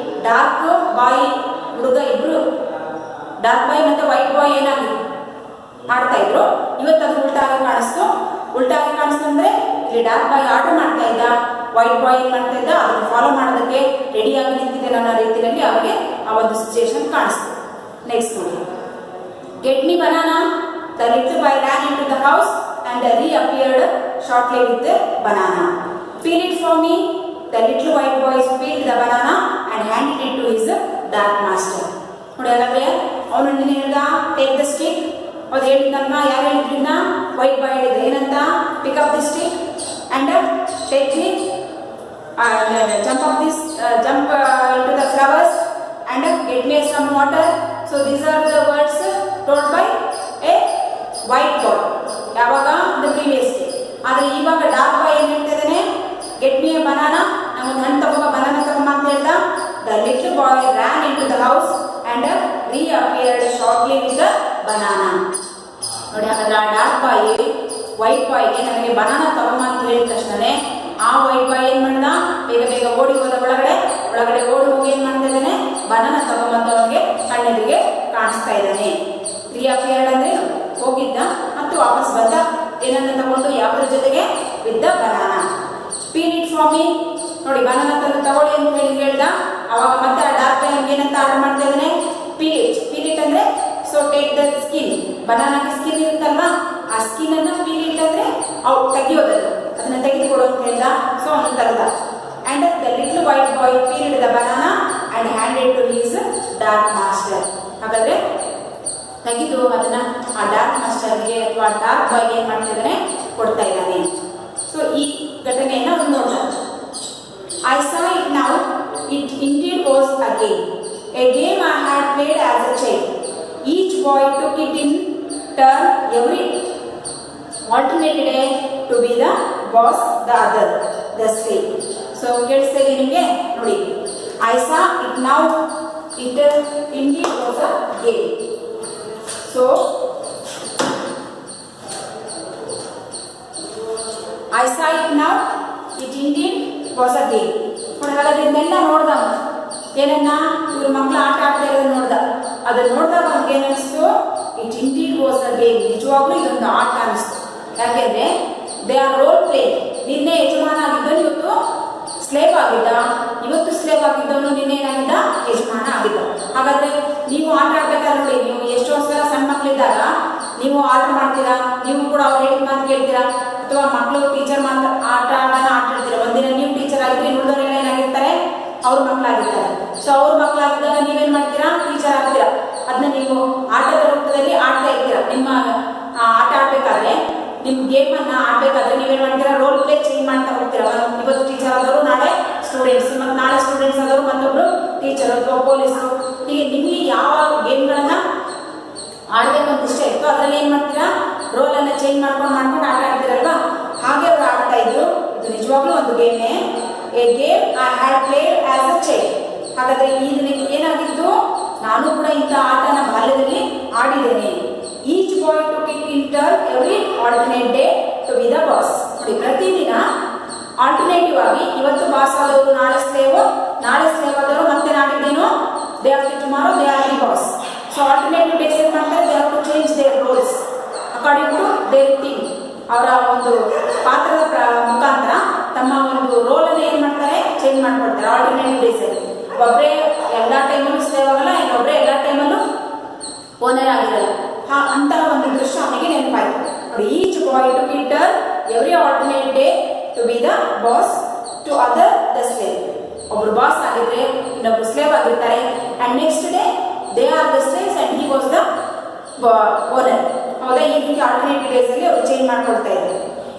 ಡಾರ್ಕ್ ಬಾಯ್ ಹುಡುಗ ಇಬ್ರು, ಡಾರ್ಕ್ ಬಾಯ್ ಮತ್ತೆ ವೈಟ್ ಬಾಯ್ ಏನಾಗಿ ಮಾಡ್ತಾ ಇದ್ರು, ಇವತ್ತು ಅದು ಉಲ್ಟಾಗಿ ಕಾಣಿಸ್ತು. ಉಲ್ಟಾಗಿ ಕಾಣಿಸ್ತಂದ್ರೆ ಇಲ್ಲಿ ಡಾರ್ಕ್ ಬಾಯ್ ಆರ್ಡರ್ ಮಾಡ್ತಾ ಇದ್ದ, ವೈಟ್ ಬಾಯ್ ಏನ್ ಮಾಡ್ತಾ ಇದ್ದ, ಅದನ್ನು ಫಾಲೋ ಮಾಡೋದಕ್ಕೆ ರೆಡಿಯಾಗಿ ನಿಂತಿದೆ ಅನ್ನೋ ರೀತಿಯಲ್ಲಿ ಅವರಿಗೆ ಆ ಒಂದು ಸಿಚುಯೇಷನ್ ಕಾಣಿಸ್ತು. ನೆಕ್ಸ್ಟ್ ನೋಡಿ, get me banana. The little bye ran into the house and reappeared shortly with the banana. Peel it for me. The little white boy peeled the banana and handed it to his dark master. ನೋಡಿ, ಹಾಗಾದ್ರೆ ಅವನು ನಿನ್ನೆ ಹೇಳ್ದ take the stick. ಅವ್ರು ಹೇಳಿದ್ದನ್ನ ಯಾರು ಹೇಳಿದ್ರಿಂದ, white boy ಹೇಳಿದ್ರು. ಏನಂತ, pick up the stick and take it and jump into the flowers and get me some water. So these are the words told by a white boy. ಯಾವಾಗ, the previous day. ಆದ್ರೆ ಇವಾಗ dark boy ಏನ್ ಹೇಳ್ತಾ ಇದ್ದಾನೆ, get me a banana, ನಮಗೆ ಹಣ್ಣು ತಗೊಂಬ, banana ತಗೊಂಬ ಅಂತ ಹೇಳ್ದ. The little boy ran into the house and reappeared shortly with the banana. ನೋಡಿ, ಹಾಗಾದ್ರೆ ಆ ಡಾರ್ಕ್ ಬಾಯ್ ವೈಟ್ ಬಾಯ್ಗೆ ನನಗೆ ಬನಾನಾ ತಗೊಂಬ ಅಂತ ಹೇಳಿದ ತಕ್ಷಣನೇ ಆ ವೈಟ್ ಬಾಯ್ ಏನ್ ಮಾಡ್ದ, ಬೇಗ ಬೇಗ ಓಡಿ ಹೋದ ಒಳಗಡೆ ಓಡಿ ಹೋಗಿ ಏನ್ ಮಾಡ್ತಾ ಇದ್ದಾನೆ, ಬನಾನ ತಗೊಂಬಂದು ಅವನಿಗೆ ಕಣ್ಣೆದುರಿಗೆ ಕಾಣಿಸ್ತಾ ಇದ್ದಾನೆ. ರೀಅಪಿಯರ್ಡ್ ಅಂದ್ರೆ ಹೋಗಿದ್ದ ಮತ್ತು ವಾಪಸ್ ಬಂದ, ಏನನ್ನ ತಗೊಂಡು ಯಾವುದ್ರ ಜೊತೆಗೆ, with the banana. Spin it for me, ನೋಡಿ ಬನಾನಾ ತಗೊಳ್ಳಿ ಅಂತ ಹೇಳ್ದ. ಅವಾಗ ಮತ್ತೆ ಆ ಡಾರ್ಕ್ ಬಾಯ್ ಏನಂತ ಆರ್ಡರ್ ಮಾಡ್ತಾ ಇದ್ದಾನೆ, ಪೀಲ್ ಇಟ್ ಅಂದ್ರೆ ಸೊ ಟೇಕ್ ದ ಸ್ಕಿನ್, ಬನಾನಾಗೆ ಸ್ಕಿನ್ ಇರುತ್ತಲ್ವಾ, ಆ ಸ್ಕಿನ್ ಅನ್ನ ಪೀಲ್ ಇಟ್ ಅಂದ್ರೆ ತೆಗಿಯೋದನ್ನು, ಅದನ್ನ ತೆಗೆದುಕೊಡು ಅಂತ ಹೇಳ್ದ. ಸೊ ಅವನು ತಗದ. And the little white boy peeled the banana and handed to his dark master. ಹಾಗಾದ್ರೆ ತೆಗೆದು ಅದನ್ನ ಆ ಡಾರ್ಕ್ ಮಾಸ್ಟರ್ಗೆ ಅಥವಾ ಡಾರ್ಕ್ ಬಾಯ್ಗೆ ಏನ್ ಮಾಡ್ತಾ ಇದ್ದಾನೆ, ಕೊಡ್ತಾ ಇದ್ದಾನೆ. ಸೊ ಈ ಘಟನೆಯನ್ನ ಅವನು ನೋಡ್ದ. I saw it now, it indeed was a game I had played as a child. Each boy took it in turn every alternate day to be the boss, the other, the slave. So ಕೇಳಿಸ್ತಾ ಇದೆ ನಿಮಗೆ, ನೋಡಿ I saw it now, it indeed was a game. So I saw it now, it indeed was a game. ಹಾಗಾದ್ರೆ ಇದನ್ನೆಲ್ಲ ನೋಡ್ದ, ಏನನ್ನ ಇವ್ರ ಮಕ್ಕಳು ಆಟ ಆಡ್ತಾ ಇರೋದನ್ನ ನೋಡ್ದ. ಅದನ್ನ ನೋಡಿದಾಗ ಅವ್ನಿಗೆ ಏನಿಸ್ತು, it indeed was a game, ನಿಜವಾಗ್ಲೂ ಇದೊಂದು ಆಟ ಅನಿಸ್ತು. ಯಾಕೆಂದ್ರೆ ದೇ ಆರ್ ರೋಲ್ ಪ್ಲೇ. ನಿನ್ನೆ ಯಜಮಾನ ಆಗಿದ್ದವನು ಇವತ್ತು ಸ್ಲೇವ್ ಆಗಿದ್ದ, ಇವತ್ತು ಸ್ಲೇವ್ ಆಗಿದ್ದವನು ನಿನ್ನೆ ಏನಾಗಿದ್ದ, ಯಜಮಾನ ಆಗಿದ್ದ. ಹಾಗಾದ್ರೆ ನೀವು ಆಟ ಆಡ್ಬೇಕಾದ್ರೆ ನೋಡಿ, ನೀವು ಎಷ್ಟೊಂದು ಸಲ ಸಣ್ಣ ಮಕ್ಕಳಿದ್ದಾಗ ನೀವು ಆಟ ಮಾಡ್ತೀರಾ, ನೀವು ಕೂಡ ಅವ್ರು ಹೇಳಿದ ಮಾತು ಕೇಳ್ತೀರಾ, ಅಥವಾ ಮಕ್ಕಳು ಟೀಚರ್ ಆಟ ಆಡ್ತೀರಾ. ಒಂದಿನ ನೀವು ಟೀಚರ್ ಆಗಿದ್ರೆ ಉಳಿದವರೆಲ್ಲ ಏನಾಗಿರ್ತಾರೆ, ಅವ್ರ ಮಕ್ಕಳಾಗಿರ್ತಾರೆ. ಸೊ ಅವ್ರ ಮಕ್ಕಳಾಗಿದ್ದಾಗ ನೀವೇನ್ ಮಾಡ್ತೀರಾ, ಟೀಚರ್ ಆಗ್ತೀರಾ. ಅದನ್ನ ನೀವು ಆಟದ ರೂಪದಲ್ಲಿ ಆಡ್ತಾ ಇರ್ತೀರಾ. ನಿಮ್ಮ ಆಟ ಆಡ್ಬೇಕಾದ್ರೆ, ನಿಮ್ ಗೇಮ್ ಅನ್ನ ಆಡ್ಬೇಕಾದ್ರೆ ನೀವೇನ್ ಮಾಡ್ತೀರಾ, ರೋಲ್ ಪ್ಲೇ ಚೇಂಜ್ ಮಾಡ್ತಾ ಹೋಗ್ತೀರಾ. ಇವತ್ತು ಟೀಚರ್ ಆದವರು ನಾಳೆ ಸ್ಟೂಡೆಂಟ್ಸ್, ಮತ್ತೆ ನಾಳೆ ಸ್ಟೂಡೆಂಟ್ಸ್ ಆದವರು ಮತ್ತೊಬ್ರು ಟೀಚರ್ ಅಥವಾ ಪೊಲೀಸರು. ಹೀಗೆ ನಿಮ್ಗೆ ಯಾವ ಗೇಮ್ಗಳನ್ನ ಆಡ್ಬೇಕು ಅಂತ ಇಷ್ಟ ಇತ್ತು ಅದ್ರಲ್ಲಿ ಏನ್ ಮಾಡ್ತೀರಾ, ರೋಲ್ ಅನ್ನ ಚೇಂಜ್ ಮಾಡ್ಕೊಂಡು ಆಟ ಆಡ್ತೀರಲ್ವಾ. ಹಾಗೆ ಅವ್ರು ಆಡ್ತಾ ಇದ್ರು. ಇದು ನಿಜವಾಗ್ಲೂ ಒಂದು ಗೇಮೇ, a game I had played as a child. ಹಾಗಾದ್ರೆ ಇದಕ್ಕೆ ಏನಾಗಿತ್ತು, ನಾನು ಕೂಡ ಇಂಥ ಆಟನ ಬಾಲ್ಯದಲ್ಲಿ ಆಡಿದ್ದೇನೆ. Each boy to kick in turn every alternate day to be the boss. ನೋಡಿ, ಪ್ರತಿದಿನ ಆಲ್ಟರ್ನೇಟಿವ್ ಆಗಿ, ಇವತ್ತು ಬಾಸ್ ಆದವರು ನಾಳೆ ಸ್ಲೇವ್ ಆದವರು ಮತ್ತೆ ನಾಡಿದ್ದೇನು, day after tomorrow they are the boss. So alternative days ಏನ್ ಮಾಡ್ತಾರೆ, they have to change their roles according to their team. ಅವರ ಒಂದು ಪಾತ್ರದ ಮುಖಾಂತರ ತಮ್ಮ ಒಂದು ರೋಲ್ ಅನ್ನು ಏನ್ ಮಾಡ್ತಾರೆ, ಚೇಂಜ್ ಮಾಡ್ಕೊಳ್ತಾರೆ ಆಲ್ಟರ್ನೇಟಿವ್ ಡೇಸ್ ಅಲ್ಲಿ. ಒಬ್ಬರೇ ಎಲ್ಲಾ ಟೈಮಲ್ಲೂ ಸೇವ್ ಆಗಲ್ಲ, ಇನ್ನೊಬ್ಬರೇ ಎಲ್ಲಾ ಟೈಮಲ್ಲೂ ಓನರ್ ಆಗಿರಲ್ಲ. ಅಂತಹ ಒಂದು ದೃಶ್ಯ ಅವನಿಗೆ ನೆನಪಾಯ್ತು. ನೋಡಿ, each boy to be turn every alternate day to be the boss to other the slave. ಒಬ್ರು ಬಾಸ್ ಆಗಿದ್ರೆ ಇನ್ನೊಬ್ರು ಸ್ಲೇವ್ ಆಗಿರ್ತಾರೆ. And next day they are the slaves and he was the owner. ಹೌದಾ, ಈ ರೀತಿ ಆಲ್ಟರ್ನೇಟಿವ್ ಡೇಸ್ ಅಲ್ಲಿ ಅವರು change ಮಾಡ್ಕೊಳ್ತಾ ಇದ್ದಾರೆ.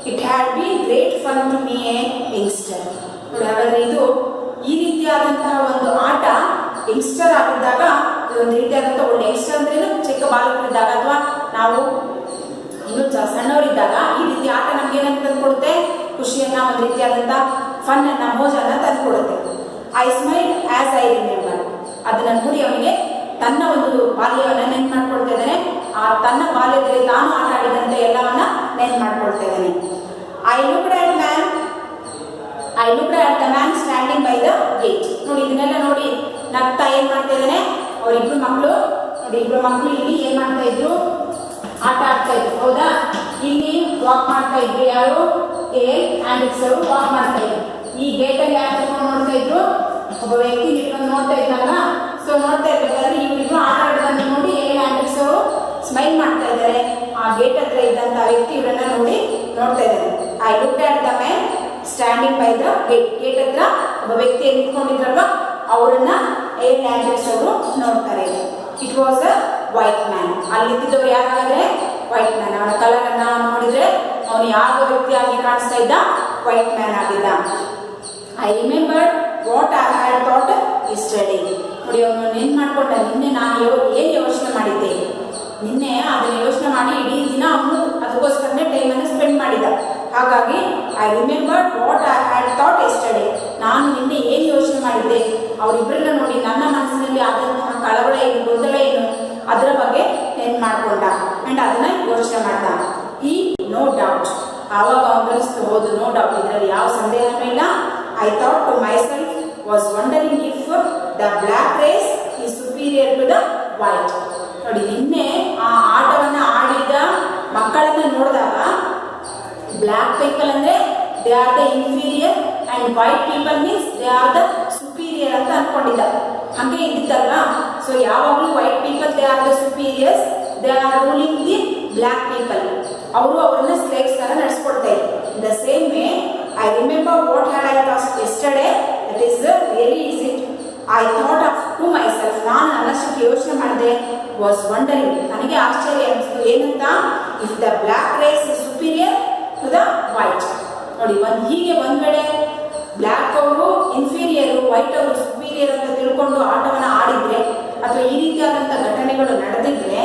It had been great fun to me a youngster. ನೋಡಿ, ಹಾಗಾದ್ರೆ ಇದು ಈ ರೀತಿಯಾದಂತಹ ಒಂದು ಆಟ ಯಂಗ್ಸ್ಟರ್ ಆಗಿದ್ದಾಗ, ಒಂದು ರೀತಿಯಾದಂತಹ ಒಳ್ಳೆ ಯಂಗ್ಸ್ಟರ್ ಅಂದ್ರೆ ಚಿಕ್ಕ ಬಾಲಕರಿದ್ದಾಗ ಅಥವಾ ನಾವು ಇನ್ನು ಸಣ್ಣವರಿದ್ದಾಗ ಈ ರೀತಿ ಆಟ ನಮ್ಗೆ ಏನಂತ ತಂದುಕೊಡುತ್ತೆ, ಖುಷಿಯನ್ನ, ಒಂದು ರೀತಿಯಾದಂತಹ ಫನ್ ಅನ್ನ, ಮೋಜನ್ನ ತಂದುಕೊಡುತ್ತೆ. I smile as I remember. ಅದನ್ನ ನೋಡಿ ಅವನಿಗೆ ತನ್ನ ಒಂದು ಬಾಲ್ಯವನ್ನ ನೆನ್ಪು ಮಾಡ್ಕೊಳ್ತಾ ಇದ್ದಾನೆ. ಆ ತನ್ನ ಬಾಲ್ಯದಲ್ಲಿ ತಾನು ಆಟ ಆಡಿದಂತೆ ಎಲ್ಲವನ್ನ ನೆನ್ಪು ಮಾಡ್ಕೊಳ್ತಾ ಇದ್ದಾನೆ. I looked at the man standing by the gate. ನೋಡಿ, ಇದನ್ನೆಲ್ಲ ನೋಡಿ ನಗ್ತಾ ಏನ್ ಮಾಡ್ತಾ ಇದ್ದಾನೆ, ಅವರಿಬ್ರು ಮಕ್ಕಳು. ನೋಡಿ, ಇಬ್ರು ಮಕ್ಕಳು ಇಲ್ಲಿ ಏನ್ ಮಾಡ್ತಾ ಇದ್ರು, ಆಟ ಆಡ್ತಾ ಇದ್ರು. ಹೌದಾ, ಇಲ್ಲಿ ವಾಕ್ ಮಾಡ್ತಾ ಇದ್ರು. ಯಾರು, ಏಲ್ ಅಂಡ್ ಇಟ್ಸ್ ಅವರು ವಾಕ್ ಮಾಡ್ತಾ ಇದ್ರು. ಈ ಗೇಟ್ ಅಲ್ಲಿ ಯಾರು ನೋಡ್ತಾ ಇದ್ರು, ಒಬ್ಬ ವ್ಯಕ್ತಿ ನಿಂತ್ಕೊಂಡು ನೋಡ್ತಾ ಇದ್ನಲ್ಲ. ಸೊ ನೋಡ್ತಾ ಇರ್ಬೇಕಾದ್ರೆ ಇವರಿಬ್ರು ಆಟ ಆಡೋದನ್ನು ನೋಡಿ ಏಲ್ ಅಂಡ್ ಇಟ್ಸ್ ಅವರು ಸ್ಮೈಲ್ ಮಾಡ್ತಾ ಇದ್ದಾರೆ. ಆ ಗೇಟ್ ಹತ್ರ ಇದ್ದಂತ ವ್ಯಕ್ತಿ ಇವರನ್ನ ನೋಡಿ ನೋಡ್ತಾ ಇದ್ದಾರೆ. I looked at the man standing by the gate. Gate ಹತ್ರ ಒಬ್ಬ ವ್ಯಕ್ತಿ ನಿಂತ್ಕೊಂಡಿದ್ರಲ್ವಾ, ಅವರನ್ನ ಏಲ್ ಅಂಡ್ ಇಟ್ಸ್ ಅವರು ನೋಡ್ತಾರೆ. It was a white man. ಅಲ್ಲಿ ನಿಂತಿದ್ದವರು ಯಾರಾದ್ರೆ ವೈಟ್ ಮ್ಯಾನ್. ಅವನ ಕಲರ್ ಅನ್ನ ನೋಡಿದ್ರೆ ಅವನು ಯಾವ ವ್ಯಕ್ತಿಯಾಗಿ ಕಾಣಿಸ್ತಾ ಇದ್ದ, ವೈಟ್ ಮ್ಯಾನ್ ಆಗಿದ್ದ. I remember what I had thought yesterday. ನೋಡಿ, ಅವನು ನೆನ್ಪು ಮಾಡ್ಕೊಂಡ, ನಿನ್ನೆ ನಾನು ಏನು ಯೋಚನೆ ಮಾಡಿದ್ದೆ, ನಿನ್ನೆ ಅದನ್ನ ಯೋಚನೆ ಮಾಡಿ ಇಡೀ ದಿನ ಅವನು ಅದಕ್ಕೋಸ್ಕರನೇ ಟೈಮನ್ನು ಸ್ಪೆಂಡ್ ಮಾಡಿದ. ಹಾಗಾಗಿ I remember what I had thought yesterday. ನಾನು ನಿನ್ನೆ ಏನು ಯೋಚನೆ ಮಾಡಿದ್ದೆ, ಅವರಿಬ್ಬರನ್ನ ನೋಡಿ ನನ್ನ ಮನಸ್ಸಿನಲ್ಲಿ ಆದಂತಹ ಕಳವಳ ಏನು, ಗೊಂದಲ ಏನು, ಅದರ ಬಗ್ಗೆ ನೆನ್ಪು ಮಾಡ್ಕೊಂಡ. ಅಂಡ್ ಅದನ್ನ ಯೋಚನೆ ಮಾಡ್ದ. ಈ ನೋ ಡೌಟ್, ಆವಾಗ ಅವನು ಅನಿಸ್ತು. ಹೌದು, ನೋ ಡೌಟ್, ಇದರಲ್ಲಿ ಯಾವ ಸಂದೇಹನೂ ಇಲ್ಲ. I thought to myself was wondering if the black race is superior to the white. ನೋಡಿ, ನಿನ್ನೆ ಆ ಆಟವನ್ನು ಆಡಿದ ಮಕ್ಕಳನ್ನ ನೋಡಿದಾಗ ಬ್ಲ್ಯಾಕ್ ಪೀಪಲ್ ಅಂದ್ರೆ they are the inferior and white people means they are the superior ಅಂತ ಅನ್ಕೊಂಡಿದ್ದ. ಹಂಗೆ ಇದ್ದಿದ್ದಲ್ವಾ? ಸೊ ಯಾವಾಗಲೂ white people they are the superiors, they are ruling the black people. ಅವರು ಅವರನ್ನ ಸ್ಲೇವ್ಸ್ ತರ ನಡೆಸ್ಕೊಡ್ತಾ ಇದ್ರು. In the same way I remember what had I thought yesterday, that is really easy. I thought of to myself, ನಾನು ನನ್ನಷ್ಟಕ್ಕೆ ಯೋಚನೆ ಮಾಡಿದೆ. Was wandering, ನನಗೆ ಆಶ್ಚರ್ಯ ಅನಿಸ್ತು. ಏನಂತ? If the black race is superior to the white. ನೋಡಿ, ಹೀಗೆ ಒಂದ್ ವೇಳೆ ಬ್ಲ್ಯಾಕ್ ಅವರು ಇನ್ಫೀರಿಯರ್, ವೈಟ್ ಅವರು ಸುಪೀರಿಯರ್ ಅಂತ ತಿಳ್ಕೊಂಡು ಆಟವನ್ನು ಆಡಿದ್ರೆ ಅಥವಾ ಈ ರೀತಿಯಾದಂಥ ಘಟನೆಗಳು ನಡೆದಿದ್ರೆ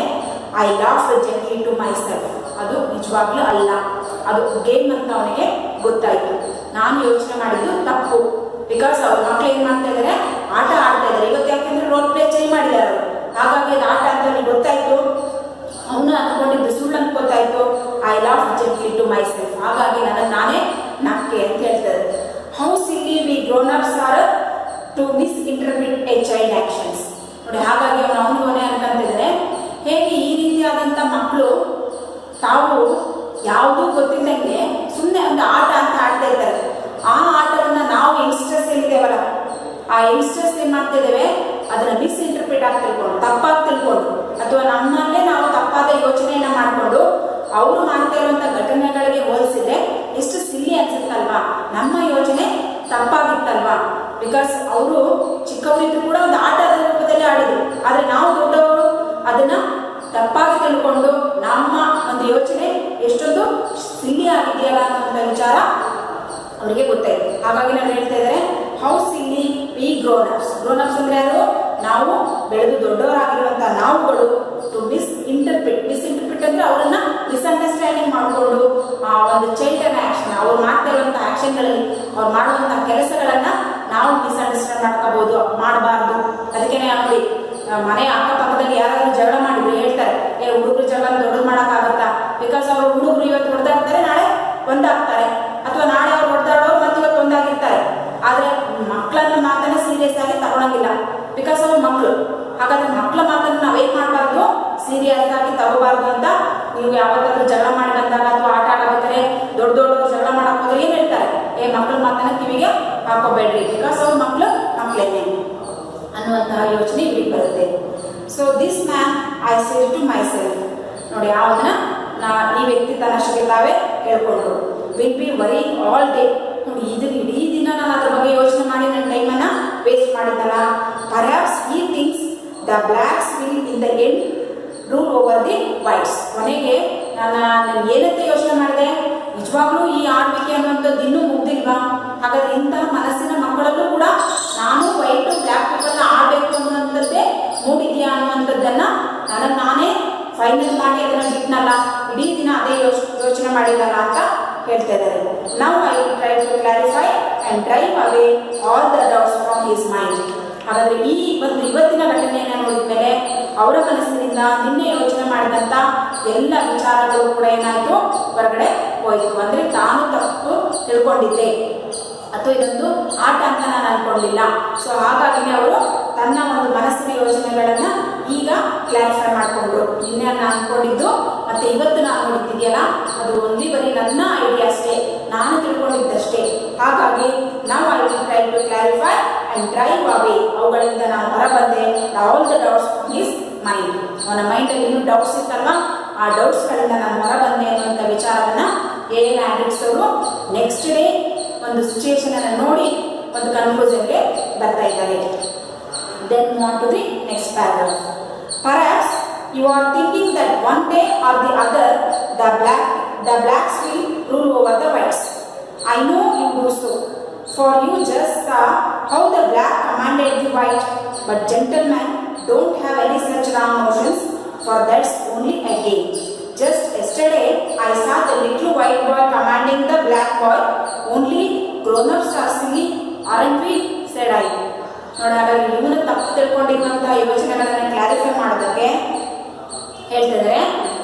I laugh gently to myself. ಅದು ನಿಜವಾಗ್ಲೂ ಅಲ್ಲ, ಅದು ಗೇಮ್ ಅಂತ ಅವನಿಗೆ ಗೊತ್ತಾಯ್ತು. ನಾನು ಯೋಚನೆ ಮಾಡಿದ್ದು ತಪ್ಪು. ಬಿಕಾಸ್ ಅವ್ರ ಮಕ್ಳು ಏನ್ ಮಾಡ್ತಾ ಇದಾರೆ, ಆಟ ಆಡ್ತಾ ಇದಾರೆ. ಇವತ್ತು ಯಾಕೆಂದ್ರೆ ರೋಲ್ ಪ್ಲೇ ಚೇಂಜ್ ಮಾಡಿದ್ದಾರೆ ಅವರು, ಹಾಗಾಗಿ ಅದು ಆಟ ಅಂತ ಗೊತ್ತಾಯ್ತು. ಅವನು ಅನ್ಕೊಂಡಿದ್ದು ಸುಳ್ಳು ಅನ್ಕೋತಾಯ್ತು. I laugh gently to myself. ಹಾಗಾಗಿ ನಾನೇ ನಕ್ಕೆ ಅಂತ ಹೇಳ್ತಾರೆ. How silly we grown ups are to misinterpret a child actions. ನೋಡಿ, ಹಾಗಾಗಿ ಅವನೇ ಅನ್ಕೊಂತಿದ್ದಾರೆ, ಹೇಗೆ ಈ ರೀತಿಯಾದಂಥ ಮಕ್ಕಳು ತಾವು ಯಾವುದೂ ಗೊತ್ತಿಲ್ಲಂಗೆ ಸುಮ್ಮನೆ ಒಂದು ಆಟ ಅಂತ ಆಡ್ತಾ ಇದ್ದಾರೆ. ಆ ಆಟವನ್ನ ನಾವು ಯಂಗ್ಸ್ಟರ್ಸ್ ಏನಿದ್ದೇವಲ್ಲ, ಆ ಯಂಗ್ಸ್ಟರ್ಸ್ ಏನ್ ಮಾಡ್ತಾ ಇದ್ದೇವೆ, ಅದನ್ನ ಮಿಸ್ ಇಂಟರ್ಪ್ರಿಟ್ ಆಗಿ ತಿಳ್ಕೊಂಡು, ತಪ್ಪಾಗಿ ತಿಳ್ಕೊಂಡು, ಅಥವಾ ನಮ್ಮಲ್ಲೇ ನಾವು ತಪ್ಪಾದ ಯೋಚನೆಯನ್ನ ಮಾಡಿಕೊಂಡು ಅವರು ಮಾಡ್ತಾ ಇರುವಂತ ಘಟನೆಗಳಿಗೆ ಹೋಲಿಸಿದ್ರೆ ಎಷ್ಟು ಸಿಲ್ಲಿ ಅನ್ಸುತ್ತಲ್ವಾ? ನಮ್ಮ ಯೋಚನೆ ತಪ್ಪಾಗಿತ್ತಲ್ವಾ? ಬಿಕಾಸ್ ಅವರು ಚಿಕ್ಕವರಿದ್ರು ಕೂಡ ಒಂದು ಆಟದ ರೂಪದಲ್ಲಿ ಆಡಿದ್ರು. ಆದ್ರೆ ನಾವು ದೊಡ್ಡವರು ಅದನ್ನ ತಪ್ಪಾಗಿ ತಿಳ್ಕೊಂಡು ನಮ್ಮ ಒಂದು ಯೋಚನೆ ಎಷ್ಟೊಂದು ಸಿಲ್ಲಿ ಆಗಿದೆಯಲ್ಲ ಅನ್ನೋ ವಿಚಾರ ಅವರಿಗೆ ಗೊತ್ತಾಯ್ತು. ಹಾಗಾಗಿ ನಾನು ಹೇಳ್ತಾ ಇದ್ದಾರೆ, how silly we grown ups. Grown ups ಅಂದ್ರೆ ಅದು ನಾವು ಬೆಳೆದು ದೊಡ್ಡವರಾಗಿರುವಂತಹ ನಾವುಗಳು ಟು ಮಿಸ್ ಇಂಟರ್ಪ್ರಿಟ್ ಅಂದ್ರೆ ಅವರನ್ನ ಮಿಸ್ಅಂಡರ್ಸ್ಟ್ಯಾಂಡಿಂಗ್ ಮಾಡಿಕೊಂಡು ಆ ಒಂದು ಚೈಲ್ಡ್ ಆಕ್ಷನ್, ಅವ್ರು ಮಾಡ್ತಾ ಇರುವಂತಹ ಆಕ್ಷನ್ಗಳಲ್ಲಿ, ಅವ್ರು ಮಾಡುವಂತಹ ಕೆಲಸಗಳನ್ನ ನಾವು ಮಿಸ್ಅಂಡರ್ಸ್ಟ್ಯಾಂಡ್ ಮಾಡ್ಕೋಬಹುದು, ಮಾಡಬಾರ್ದು. ಅದಕ್ಕೆ ನೋಡಿ, ಮನೆಯ ಅಕ್ಕಪಕ್ಕದಲ್ಲಿ ಯಾರಾದ್ರೂ ಜಗಳ ಮಾಡಿದ್ರು ಹೇಳ್ತಾರೆ, ಹುಡುಗರು ಜಗಳ ದೊಡ್ಡದು ಮಾಡೋಕ್ಕಾಗತ್ತಾ? ಬಿಕಾಸ್ ಅವರು ಹುಡುಗರು ಇವತ್ತು ಹೊಡೆದಾಡ್ತಾರೆ, ನಾಳೆ ಒಂದಾಗ್ತಾರೆ, ಅಥವಾ ನಾಳೆ ಅವ್ರು ಹೊಡೆದಾಡೋರು ಮತ್ತೆ ಇವತ್ತು ಒಂದಾಗಿರ್ತಾರೆ. ಆದ್ರೆ ಮಕ್ಕಳನ್ನ ಮಾತನ್ನ ಸೀರಿಯಸ್ ಆಗಿ ತಗೊಳಂಗಿಲ್ಲ, ಬಿಕಾಸ್ ಅವ್ರ ಮಕ್ಕಳು. ಹಾಗಾದ್ರೆ ಮಕ್ಕಳ ಮಾತನ್ನ ನಾವೇನ್ ಮಾಡಬಾರ್ದು, ಸೀರಿಯಸ್ ಆಗಿ ತಗೋಬಾರ್ದು ಅಂತ ನೀವು ಯಾವತ್ತಾದ್ರೂ ಜಗಳ ಮಾಡಿ ಬಂದಾಗ ಅಥವಾ ಆಟ ಆಡಬೇಕಾದ್ರೆ ದೊಡ್ಡವರು ಜಗಳ ಮಾಡಕ್ ಹೋದ್ರೆ ಏನ್ ಹೇಳ್ತಾರೆ, ಮಕ್ಕಳ ಮಾತನ್ನ ಕಿವಿಗೆ ಹಾಕೋಬೇಡ್ರಿ, ಬಿಕಾಸ್ ಅವ್ರ ಮಕ್ಕಳೇನೆ ಅನ್ನುವಂತಹ ಯೋಚನೆ ಇವ್ರಿಗೆ ಬರುತ್ತೆ. So this man I said to myself. ನೋಡಿ, ಯಾವ್ದನ್ನ ಈ ವ್ಯಕ್ತಿ ತನ್ನಷ್ಟಕ್ಕೆ ತಾವೇ ಹೇಳ್ಕೊಂಡ್ರು. Will be worry all day. ನೋಡಿ, ಇಡೀ ದಿನ ನಾನು ಅದ್ರ ಬಗ್ಗೆ ಯೋಚನೆ ಮಾಡಿ ನನ್ನ ಟೈಮನ್ನ ವೇಸ್ಟ್ ಮಾಡಿದ್ದಲ್ಲ. Perhaps he thinks the blacks will in the end rule over the whites. ಕೊನೆಗೆ ನಾನು ಏನಂತ ಯೋಚನೆ ಮಾಡಿದೆ, ನಿಜವಾಗ್ಲೂ ಈ ಆಳ್ವಿಕೆ ಅನ್ನುವಂಥದ್ದು ಇನ್ನೂ ಮುಗ್ದಿಲ್ವಾ? ಹಾಗಾದ್ರೆ ಇಂತಹ ಮನಸ್ಸಿನ ಮಕ್ಕಳಲ್ಲೂ ಕೂಡ ನಾನು ವೈಟ್ ಬ್ಲ್ಯಾಕ್ ಪೀಪಲ್ನ ಆಡ್ಬೇಕು ಅನ್ನುವಂಥದ್ದೇ ಮೂಡಿದೆಯಾ ಅನ್ನುವಂಥದ್ದನ್ನ ನಾನೇ ಫೈನಲ್ ಮಾಡಿ ಅದನ್ನ ಬಿಟ್ನಲ್ಲ, ಇಡೀ ದಿನ ಅದೇ ಯೋಚನೆ ಮಾಡಿದಲ್ಲ ಅಂತ ಹೇಳ್ತಾ ಇದ್ದಾರೆ. Now I try to clarify and drive away all the doubts from his mind. ಹಾಗಾದ್ರೆ ಈ ಇವತ್ತಿನ ಘಟನೆಯನ್ನ ನೋಡಿದ ಮೇಲೆ ಅವರ ಮನಸ್ಸಿನಿಂದ ನಿನ್ನೆ ಯೋಚನೆ ಮಾಡಿದಂತ ಎಲ್ಲ ವಿಚಾರಗಳು ಕೂಡ ಏನಾಯ್ತು, ಹೊರಗಡೆ ಹೋಯ್ತು. ಅಂದ್ರೆ ತಾನು ತಪ್ಪು ತಿಳ್ಕೊಂಡಿದ್ದೆ ಅಥವಾ ಇದೊಂದು ಆಟ ಅಂತ ನಾನು ಅನ್ಕೊಂಡಿಲ್ಲ. ಸೊ ಹಾಗಾಗಿ ಅವರು ತನ್ನ ಒಂದು ಮನಸ್ಸಿನ ಯೋಚನೆಗಳನ್ನ ಈಗ ಕ್ಲಾರಿಫೈ ಮಾಡಿಕೊಂಡ್ರು. ನಿನ್ನೆ ನಾನು ಅನ್ಕೊಂಡಿದ್ದು ಮತ್ತೆ ಇವತ್ತು ನಾನು ನೋಡಿದ್ದಿದೆಯಲ್ಲ, ಅದು ಓನ್ಲಿ ಬರೀ ನನ್ನ ಐಡಿಯಾ ಅಷ್ಟೇ, ನಾನು ತಿಳ್ಕೊಂಡಿದ್ದಷ್ಟೇ. ಹಾಗಾಗಿ ನಾವು I will try to clarify and drive away. ಅವುಗಳಿಂದ ನಾನು ಹೊರಬಂದೆ. All the doubts from his mind. ಅವನ ಮೈಂಡಲ್ಲಿ ಇನ್ನೂ ಡೌಟ್ಸ್ ಇತ್ತಲ್ವಾ, ಆ ಡೌಟ್ಸ್ಗಳಿಂದ ನಾನು ಹೊರಬಂದೆ ಅನ್ನುವಂಥ ವಿಚಾರವನ್ನ ಏನ್ ಹ್ಯಾಬಿಟ್ಸ್ ಅವರು ನೆಕ್ಸ್ಟ್ ಡೇ ಒಂದು ಸಿಚುಯೇಷನ್ ಅನ್ನು ನೋಡಿ ಒಂದು ಕನ್ಕ್ಲೂಷನ್ಗೆ ಬರ್ತಾ ಇದ್ದಾರೆ. Then on to the next paragraph. Perhaps you are thinking that one day or the other the blacks will rule over the whites. I know you do so, for you just saw how the black commanded the white. But gentlemen don't have any such wrong notions, for that's only a game. Just yesterday I saw the little white boy commanding the black boy. Only grown-ups are silly, aren't we? said I. ನೋಡಿ, ಹಾಗಾಗಿ ಇವನು ತಪ್ಪು ತಿಳ್ಕೊಂಡಿರುವಂತಹ ಯೋಚನೆಗಳನ್ನ clarify ಮಾಡೋದಕ್ಕೆ ಹೇಳ್ತಿದ್ರೆ,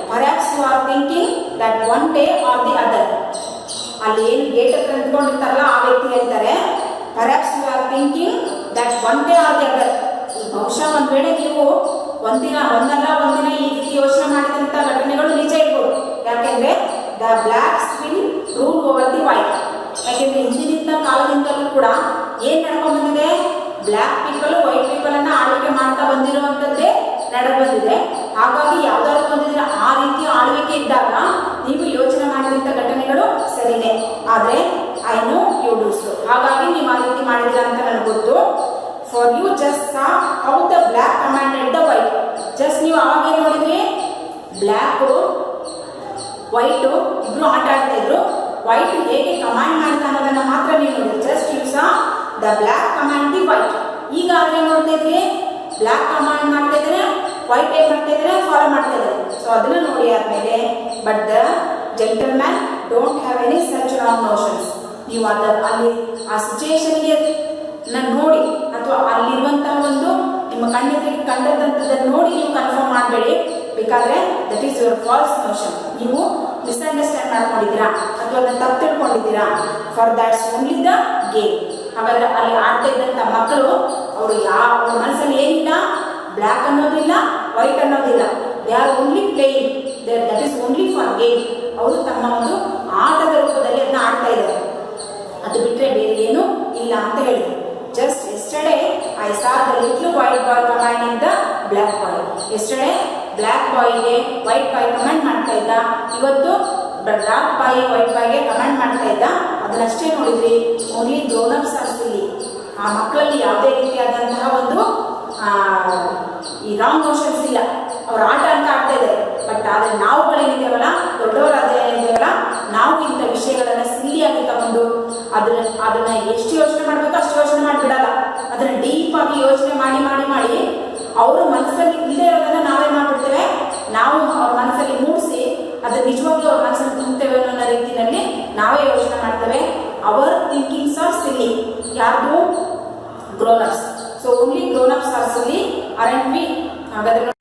perhaps you are thinking that one day or the other. ಅಲ್ಲಿ ಏನು gate ಹತ್ರ ನಿಂತ್ಕೊಂಡಿರ್ತಾರಲ್ಲ ಆ ವ್ಯಕ್ತಿ ಹೇಳ್ತಾರೆ, perhaps you are thinking that one day or the other. ಬಹುಶಃ ಒಂದು ವೇಳೆ ನೀವು ಒಂದಲ್ಲ ಈ ರೀತಿ ಯೋಚನೆ ಮಾಡಿದಂಥ ಘಟನೆಗಳು ನಿಜ ಇರ್ಬೋದು. ಯಾಕೆಂದ್ರೆ the blacks will rule over the white. ಯಾಕೆಂದ್ರೆ ಹಿಂದಿನಿಂದ ಕಾಲದಿಂದಲೂ ಕೂಡ ಏನ್ ನಡ್ಕೊಂಡ್ ಬಂದಿದೆ, ಬ್ಲ್ಯಾಕ್ ಪೀಪಲ್ ವೈಟ್ ಪೀಪಲ್ ಅನ್ನ ಆಳ್ವಿಕೆ ಮಾಡ್ತಾ ಬಂದಿರುವಂತದ್ದೇ ನಡೆದು ಬಂದಿದೆ. ಹಾಗಾಗಿ ಯಾವ್ದಾದ್ರು ಬಂದಿದ್ರೆ ಆ ರೀತಿ ಆಳ್ವಿಕೆ ಇದ್ದಾಗ ನೀವು ಯೋಚನೆ ಮಾಡಿದಂಥ ಘಟನೆಗಳು ಸರಿನೇ, ಆದ್ರೆ I know you do so, ಹಾಗಾಗಿ ನೀವು ಆ ರೀತಿ ಮಾಡಿದಿರ ಅಂತ ನನಗೆ ಗೊತ್ತು. For you just saw how the black commanded the white. Just ನೀವು ಅವಾಗ ಏನ್ ನೋಡಿದ್ರಿ, ಬ್ಲ್ಯಾಕ್ ವೈಟ್ ಇಬ್ರು ಆಟ ಆಡ್ತಾ ಇದ್ರು, ವೈಟ್ ಹೇಗೆ ಕಮಾಂಡ್ ಮಾಡ್ತಾ ಅನ್ನೋದನ್ನ ಮಾತ್ರ ನೀವು ನೋಡಿದ್ರಿ. Just you saw the black command the white. ಈಗ ಅವ್ರೇನ್ ನೋಡ್ತಾ ಇದ್ರಿ, ಬ್ಲ್ಯಾಕ್ ಕಮಾಂಡ್ ಮಾಡ್ತಾ ಇದ್ರೆ ವೈಟ್ ಏನ್ ಮಾಡ್ತಾ ಇದ್ರೆ ಫಾಲೋ ಮಾಡ್ತಾ ಇದ್ದಾರೆ. ಸೊ ಅದನ್ನ ನೋಡಿ ಆದ್ಮೇಲೆ, but the gentleman don't have any such wrong notions. ನೀವು ಅಲ್ಲಿ ಆ ಸಿಚುಯೇಷನ್ಗೆ ನೋಡಿ ಅಥವಾ ಅಲ್ಲಿರುವಂತಹ ಒಂದು ನಿಮ್ಮ ಕಣ್ಣಿಗೆ ಕಂಡದಂಥದ್ದನ್ನು ನೋಡಿ ನೀವು ಕನ್ಫರ್ಮ್ ಮಾಡಬೇಡಿ. ಬೇಕಾದ್ರೆ that is your false notion. ನೀವು ಮಿಸ್ಅಂಡರ್ಸ್ಟ್ಯಾಂಡ್ ಮಾಡ್ಕೊಂಡಿದ್ದೀರಾ ಅಥವಾ ಅದನ್ನ ತಪ್ಪು ತಿಳ್ಕೊಂಡಿದ್ದೀರಾ. For that's only the game. ಹಾಗಾದ್ರೆ ಅಲ್ಲಿ ಆಡ್ತಾ ಇದ್ದಂಥ ಮಕ್ಕಳು ಅವರು ಅವ್ರ ಮನಸ್ಸಲ್ಲಿ ಏನಿಲ್ಲ, ಬ್ಲ್ಯಾಕ್ ಅನ್ನೋದಿಲ್ಲ, ವೈಟ್ ಅನ್ನೋದಿಲ್ಲ. They are only playing, that is only for game. ಅವರು ತಮ್ಮ ಒಂದು ಆಟದ ರೂಪದಲ್ಲಿ ಅದನ್ನ ಆಡ್ತಾ ಇದ್ದಾರೆ, ಅದು ಬಿಟ್ಟರೆ ಬೇರೆ ಏನು ಇಲ್ಲ ಅಂತ ಹೇಳಿದ್ರು. Just yesterday I saw the little white boy commanding the black boy. Yesterday black ಬಾಯ್ಗೆ ವೈಟ್ ಬಾಯ್ ಕಮಾಂಡ್ ಮಾಡ್ತಾ ಇದ್ದ, ಇವತ್ತು ಡಾರ್ಕ್ ಬಾಯ್ ವೈಟ್ ಬಾಯ್ಗೆ ಕಮಾಂಡ್ ಮಾಡ್ತಾ ಇದ್ದ. ಅದನ್ನಷ್ಟೇ ನೋಡಿದ್ರಿ. Only grown ups are silly. ಆ ಮಕ್ಕಳಲ್ಲಿ ಯಾವುದೇ ರೀತಿಯಾದಂತಹ ಒಂದು ಈ ರಾಂಗ್ ನೋಷನ್ಸ್ ಇಲ್ಲ, ಅವ್ರ ಆಟ ಅಂತ ಆಡ್ತಾ ಇದ್ದಾರೆ. ಬಟ್ ಆದ್ರೆ ನಾವುಗಳೇನಿದ್ದೇವಲ್ಲ, ದೊಡ್ಡವರಾದೇನಿದ್ದೇವಲ್ಲ, ನಾವು ಇಂಥ ವಿಷಯಗಳನ್ನ ಸಿಲ್ಲಿಯಾಗಿ ತಗೊಂಡು ಅದನ್ನ ಎಷ್ಟು ಯೋಚನೆ ಮಾಡ್ಬೇಕು ಅಷ್ಟು ಯೋಚನೆ ಮಾಡಿಬಿಡಲ್ಲ. ಅದನ್ನ ಡೀಪ್ ಆಗಿ ಯೋಚನೆ ಮಾಡಿ ಅವ್ರ ಮನಸ್ಸಲ್ಲಿ ಇಲ್ಲದೆ ಇರೋದನ್ನ ನಾವೇನ್ ಮಾಡ್ಬಿಡ್ತೇವೆ, ನಾವು ಅವ್ರ ಮನಸ್ಸಲ್ಲಿ ಮೂಡಿಸಿ ಅದನ್ನ ನಿಜವಾಗ್ಲೂ ಅವ್ರ ಮನಸ್ಸಲ್ಲಿ ತುಂಬುತ್ತೇವೆ ಅನ್ನೋ ರೀತಿಯಲ್ಲಿ ನಾವೇ ಯೋಚನೆ ಮಾಡ್ತೇವೆ. Our thinkings are silly. ಯಾರ್ದು? Grown ups. So only grown ups are silly, aren't we? ಹಾಗಾದ್ರೆ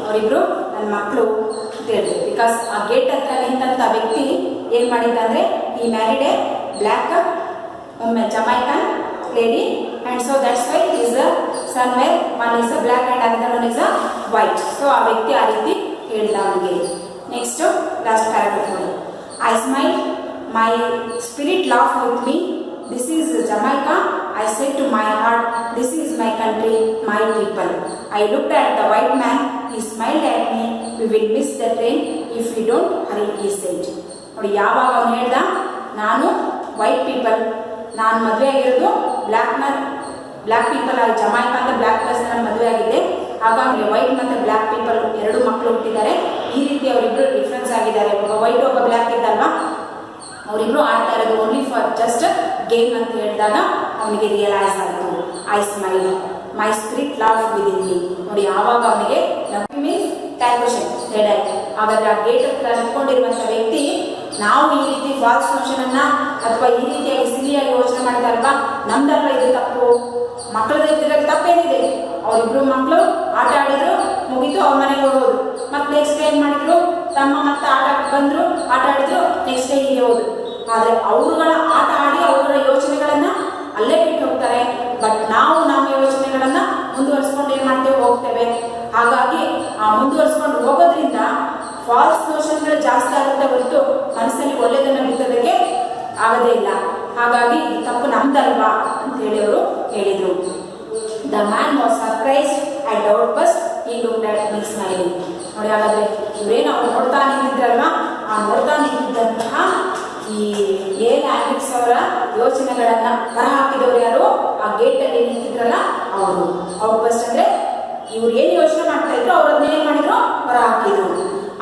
ಅವರಿಬ್ರು ನನ್ನ ಮಕ್ಕಳು ಅಂತ ಹೇಳಿದ್ರು. ಬಿಕಾಸ್ ಆ ಗೇಟ್ ಹತ್ರ ನಿಂತ ವ್ಯಕ್ತಿ ಏನ್ ಮಾಡಿದ್ದ ಅಂದ್ರೆ, ಈ married A black Jamaican lady, and so that's why he is a somewhere one is a black and another one is a white. So ಆ ವ್ಯಕ್ತಿ ಆ ರೀತಿ ಹೇಳ್ದ ಅವನಿಗೆ. ನೆಕ್ಸ್ಟ್ ಲಾಸ್ಟ್ ಪ್ಯಾರಾಗ್ರಾಫ್ ನೋಡಿ. I smiled, my spirit laughed with me. This is Jamaica. I said to my heart, this is my country, my people. I looked at the white man. He smiled at me. We will miss the train if we don't hurry, he said. ನೋಡಿ, ಯಾವಾಗ ಅವನು ಹೇಳ್ದ, ನಾನು white people, ನಾನು ಮದುವೆ ಆಗಿರೋದು black people ಆಗಿ, Jamaica ಅಂತ ಬ್ಲ್ಯಾಕ್ ಪರ್ಸನ್ ಮದುವೆ ಆಗಿದೆ. ಹಾಗಾಗಿ ವೈಟ್ ಮತ್ತೆ ಬ್ಲ್ಯಾಕ್ ಪೀಪಲ್ ಎರಡು ಮಕ್ಕಳು ಹುಟ್ಟಿದ್ದಾರೆ. ಈ ರೀತಿ ಅವರಿಬ್ರು ಡಿಫ್ರೆನ್ಸ್ ಆಗಿದ್ದಾರೆ. ಒಬ್ಬ ವೈಟ್ ಒಬ್ಬ ಬ್ಲ್ಯಾಕ್ ಇದ್ದಲ್ವಾ, ಅವರಿಬ್ರು ಆಡ್ತಾ ಇರೋದು ಓನ್ಲಿ ಫಾರ್ ಜಸ್ಟ್ ಗೇಮ್ ಅಂತ ಹೇಳಿದಾಗ ಅವನಿಗೆ ರಿಯಲೈಸ್ ಆಯಿತು. I smile, my spirit love within me. ನೋಡಿ, ಯಾವಾಗ ಅವನಿಗೆ ಮೀನ್ಸ್ ಟ್ಯಾಕ್ವೇಷನ್ ರೆಡ್ ಆಯ್ತು. ಹಾಗಾದ್ರೆ ಆ ಗೇಟ್ ಹತ್ರ ನಿಂತ್ಕೊಂಡಿರುವಂಥ ವ್ಯಕ್ತಿ, ನಾವು ಈ ರೀತಿ ಫಾಲ್ಸ್ ನೋಷನ್ ಅನ್ನ ಅಥವಾ ಈ ರೀತಿಯಾಗಿ ಸಿಲಿಯಾಗಿ ಯೋಚನೆ ಮಾಡಿದಾರಲ್ವಾ, ನಮ್ದಲ್ವಾ ಇದು ತಪ್ಪು, ಮಕ್ಕಳದ್ರಲ್ಲಿ ತಪ್ಪೇನಿದೆ. ಅವರಿಬ್ರು ಮಕ್ಕಳು ಆಟ ಆಡಿದ್ರು, ಮುಗಿತು, ಅವ್ರ ಮನೆಗೆ ಹೋಗೋದು. ಮತ್ತೆ ನೆಕ್ಸ್ಟ್ ಏನ್ ಮಾಡಿದ್ರು, ತಮ್ಮ ಮತ್ತೆ ಆಟ ಬಂದ್ರು, ಆಟ ಆಡಿದ್ರು, ನೆಕ್ಸ್ಟ್ ಡೇ ಹೀಗೆ ಹೋದ್ರು. ಆದ್ರೆ ಅವರುಗಳ ಆಟ ಆಡಿ ಅವರ ಯೋಚನೆಗಳನ್ನ ಅಲ್ಲೇ ಬಿಟ್ಟು ಹೋಗ್ತಾರೆ. ಬಟ್ ನಾವು ನಮ್ಮ ಯೋಚನೆಗಳನ್ನ ಮುಂದುವರಿಸ್ಕೊಂಡು ಏನ್ ಮಾಡ್ತೇವೆ, ಹೋಗ್ತೇವೆ. ಹಾಗಾಗಿ ಆ ಮುಂದುವರಿಸ್ಕೊಂಡು ಹೋಗೋದ್ರಿಂದ ಫಾಲ್ಸ್ ನೋಷನ್ಗಳು ಜಾಸ್ತಿ ಆಗುತ್ತೆ ಹೊರತು ಮನಸ್ಸಲ್ಲಿ ಒಳ್ಳೆಯದನ್ನು ಬಿತ್ತೋದಕ್ಕೆ ಆಗದೇ ಇಲ್ಲ. ಹಾಗಾಗಿ ಈ ತಪ್ಪು ನಮ್ದಲ್ವಾ ಅಂತ ಹೇಳಿ ಅವರು ಹೇಳಿದರು. The man was surprised at the outburst. He looked at me smiling. ನೋಡಿ, ಹಾಗಾದ್ರೆ ಇವರೇನು ಅವ್ರು ನೋಡ್ತಾ ನಿಂತಿದ್ರಲ್ವಾ, ಆ ನೋಡ್ತಾ ನಿಂತಿದ್ದಂತಹ ಈ ಆಂಡ್ರಿಕ್ಸ್ ಅವರ ಯೋಚನೆಗಳನ್ನ ಹೊರಹಾಕಿದವರು ಯಾರು, ಆ ಗೇಟಲ್ಲಿ ನಿಂತಿದ್ರಲ್ಲ ಅವರು. ಔಟ್ಬಸ್ಟ್ ಅಂದ್ರೆ ಇವ್ರು ಏನು ಯೋಚನೆ ಮಾಡ್ತಾ ಇದ್ರು ಅವ್ರನ್ನ ಏನ್ ಮಾಡಿದ್ರು, ಹೊರಹಾಕಿದ್ರು.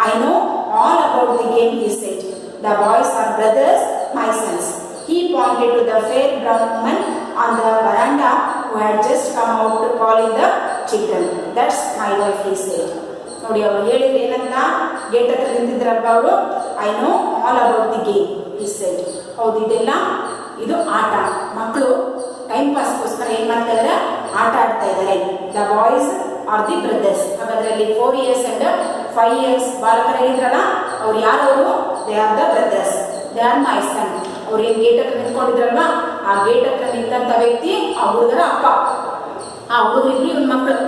I know all about the game, he said. The boys are brothers, my sons. He pointed to the fair brown woman on the veranda who had just come out to call in the children. That's my wife, he said. ನೋಡಿ, ಅವರು ಹೇಳಿದ್ರು ಏನಂತ, gate ಹತ್ರ ನಿಂತಿದ್ರಲ್ವ ಅವರು, I know all about the game, he said. ಹೌದು, ಇದೆಲ್ಲ ಇದು ಆಟ. ಮಕ್ಕಳು ಟೈಮ್ ಪಾಸ್ಗೋಸ್ಕರ ಏನ್ ಮಾಡ್ತಾ ಇದ್ದಾರೆ, ಆಟ ಆಡ್ತಾ ಇದ್ದಾರೆ. The boys are the brothers. ಹಾಗಾದ್ರೆ ಅಲ್ಲಿ 4 years and 5 years ಬಾಲಕರಿದ್ರಲ್ಲ, ಅವ್ರು ಯಾರವರು, they are the brothers. They are my son. ಅವ್ರು ಏನು ಗೇಟ್ ಹತ್ರ ನಿಂತ್ಕೊಂಡಿದ್ರಲ್ವ, ಆ ಗೇಟ್ ಹತ್ರ ನಿಂತಂಥ ವ್ಯಕ್ತಿ ಆ ಹುಡುಗರ ಅಪ್ಪ. ಆ ಹುಡುಗರಿಬ್ರು ಇವನ್ ಮಕ್ಕಳು,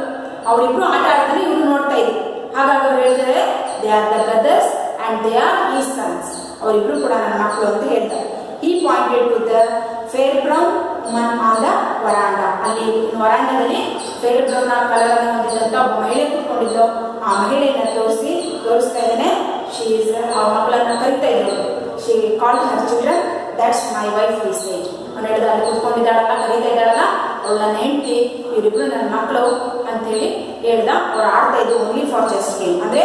ಅವರಿಬ್ರು ಆಟ ಆಡ್ತಾರೆ, ಇವ್ರು ನೋಡ್ತಾ ಇದ್ರು. ಹಾಗಾಗಿ ಅವ್ರು ಹೇಳ್ತಾರೆ they are the brothers and they are his sons. ಅವರಿಬ್ರು ಕೂಡ ನನ್ನ ಮಕ್ಕಳು ಅಂತ ಹೇಳ್ತಾರೆ. ಈ pointed to the fair brown woman on the verandah. ಅಲ್ಲಿ ವರಾಂಡದಲ್ಲಿ ಫೇರ್ ಬ್ರೌನ್ ಕಲರ್ ಅನ್ನು ಹೊಂದಿದಂತ ಒಬ್ಬ ಮಹಿಳೆ ಕೂತ್ಕೊಂಡಿದ್ದು, ಆ ಮಹಿಳೆಯನ್ನ ತೋರಿಸ್ತಾ ಇದ್ದಾನೆ. ಶಿ ಇಸ್ ಆ ಮಕ್ಕಳನ್ನ ಕರಿತಾ ಇದ್ರು. She called Har children, that's my wife ಈ ಸೇಜ್. ಅವನು ಹೇಳಿದ ಅಲ್ಲಿ ಕೂತ್ಕೊಂಡಿದ್ದಾಳಲ್ಲ, ಕರೀತಾ ಇದ್ದಾಳಲ್ಲ, ಅವಳು ನನ್ನ ಹೆಂಡತಿ, ಇವರಿಬ್ರು ನನ್ನ ಮಕ್ಕಳು ಅಂತೇಳಿ ಹೇಳ್ದ. ಅವ್ರು ಆಡ್ತಾ ಇದ್ದು ಓನ್ಲಿ ಫಾರ್ ಚೆಸ್ ಗೇಮ್. ಅಂದರೆ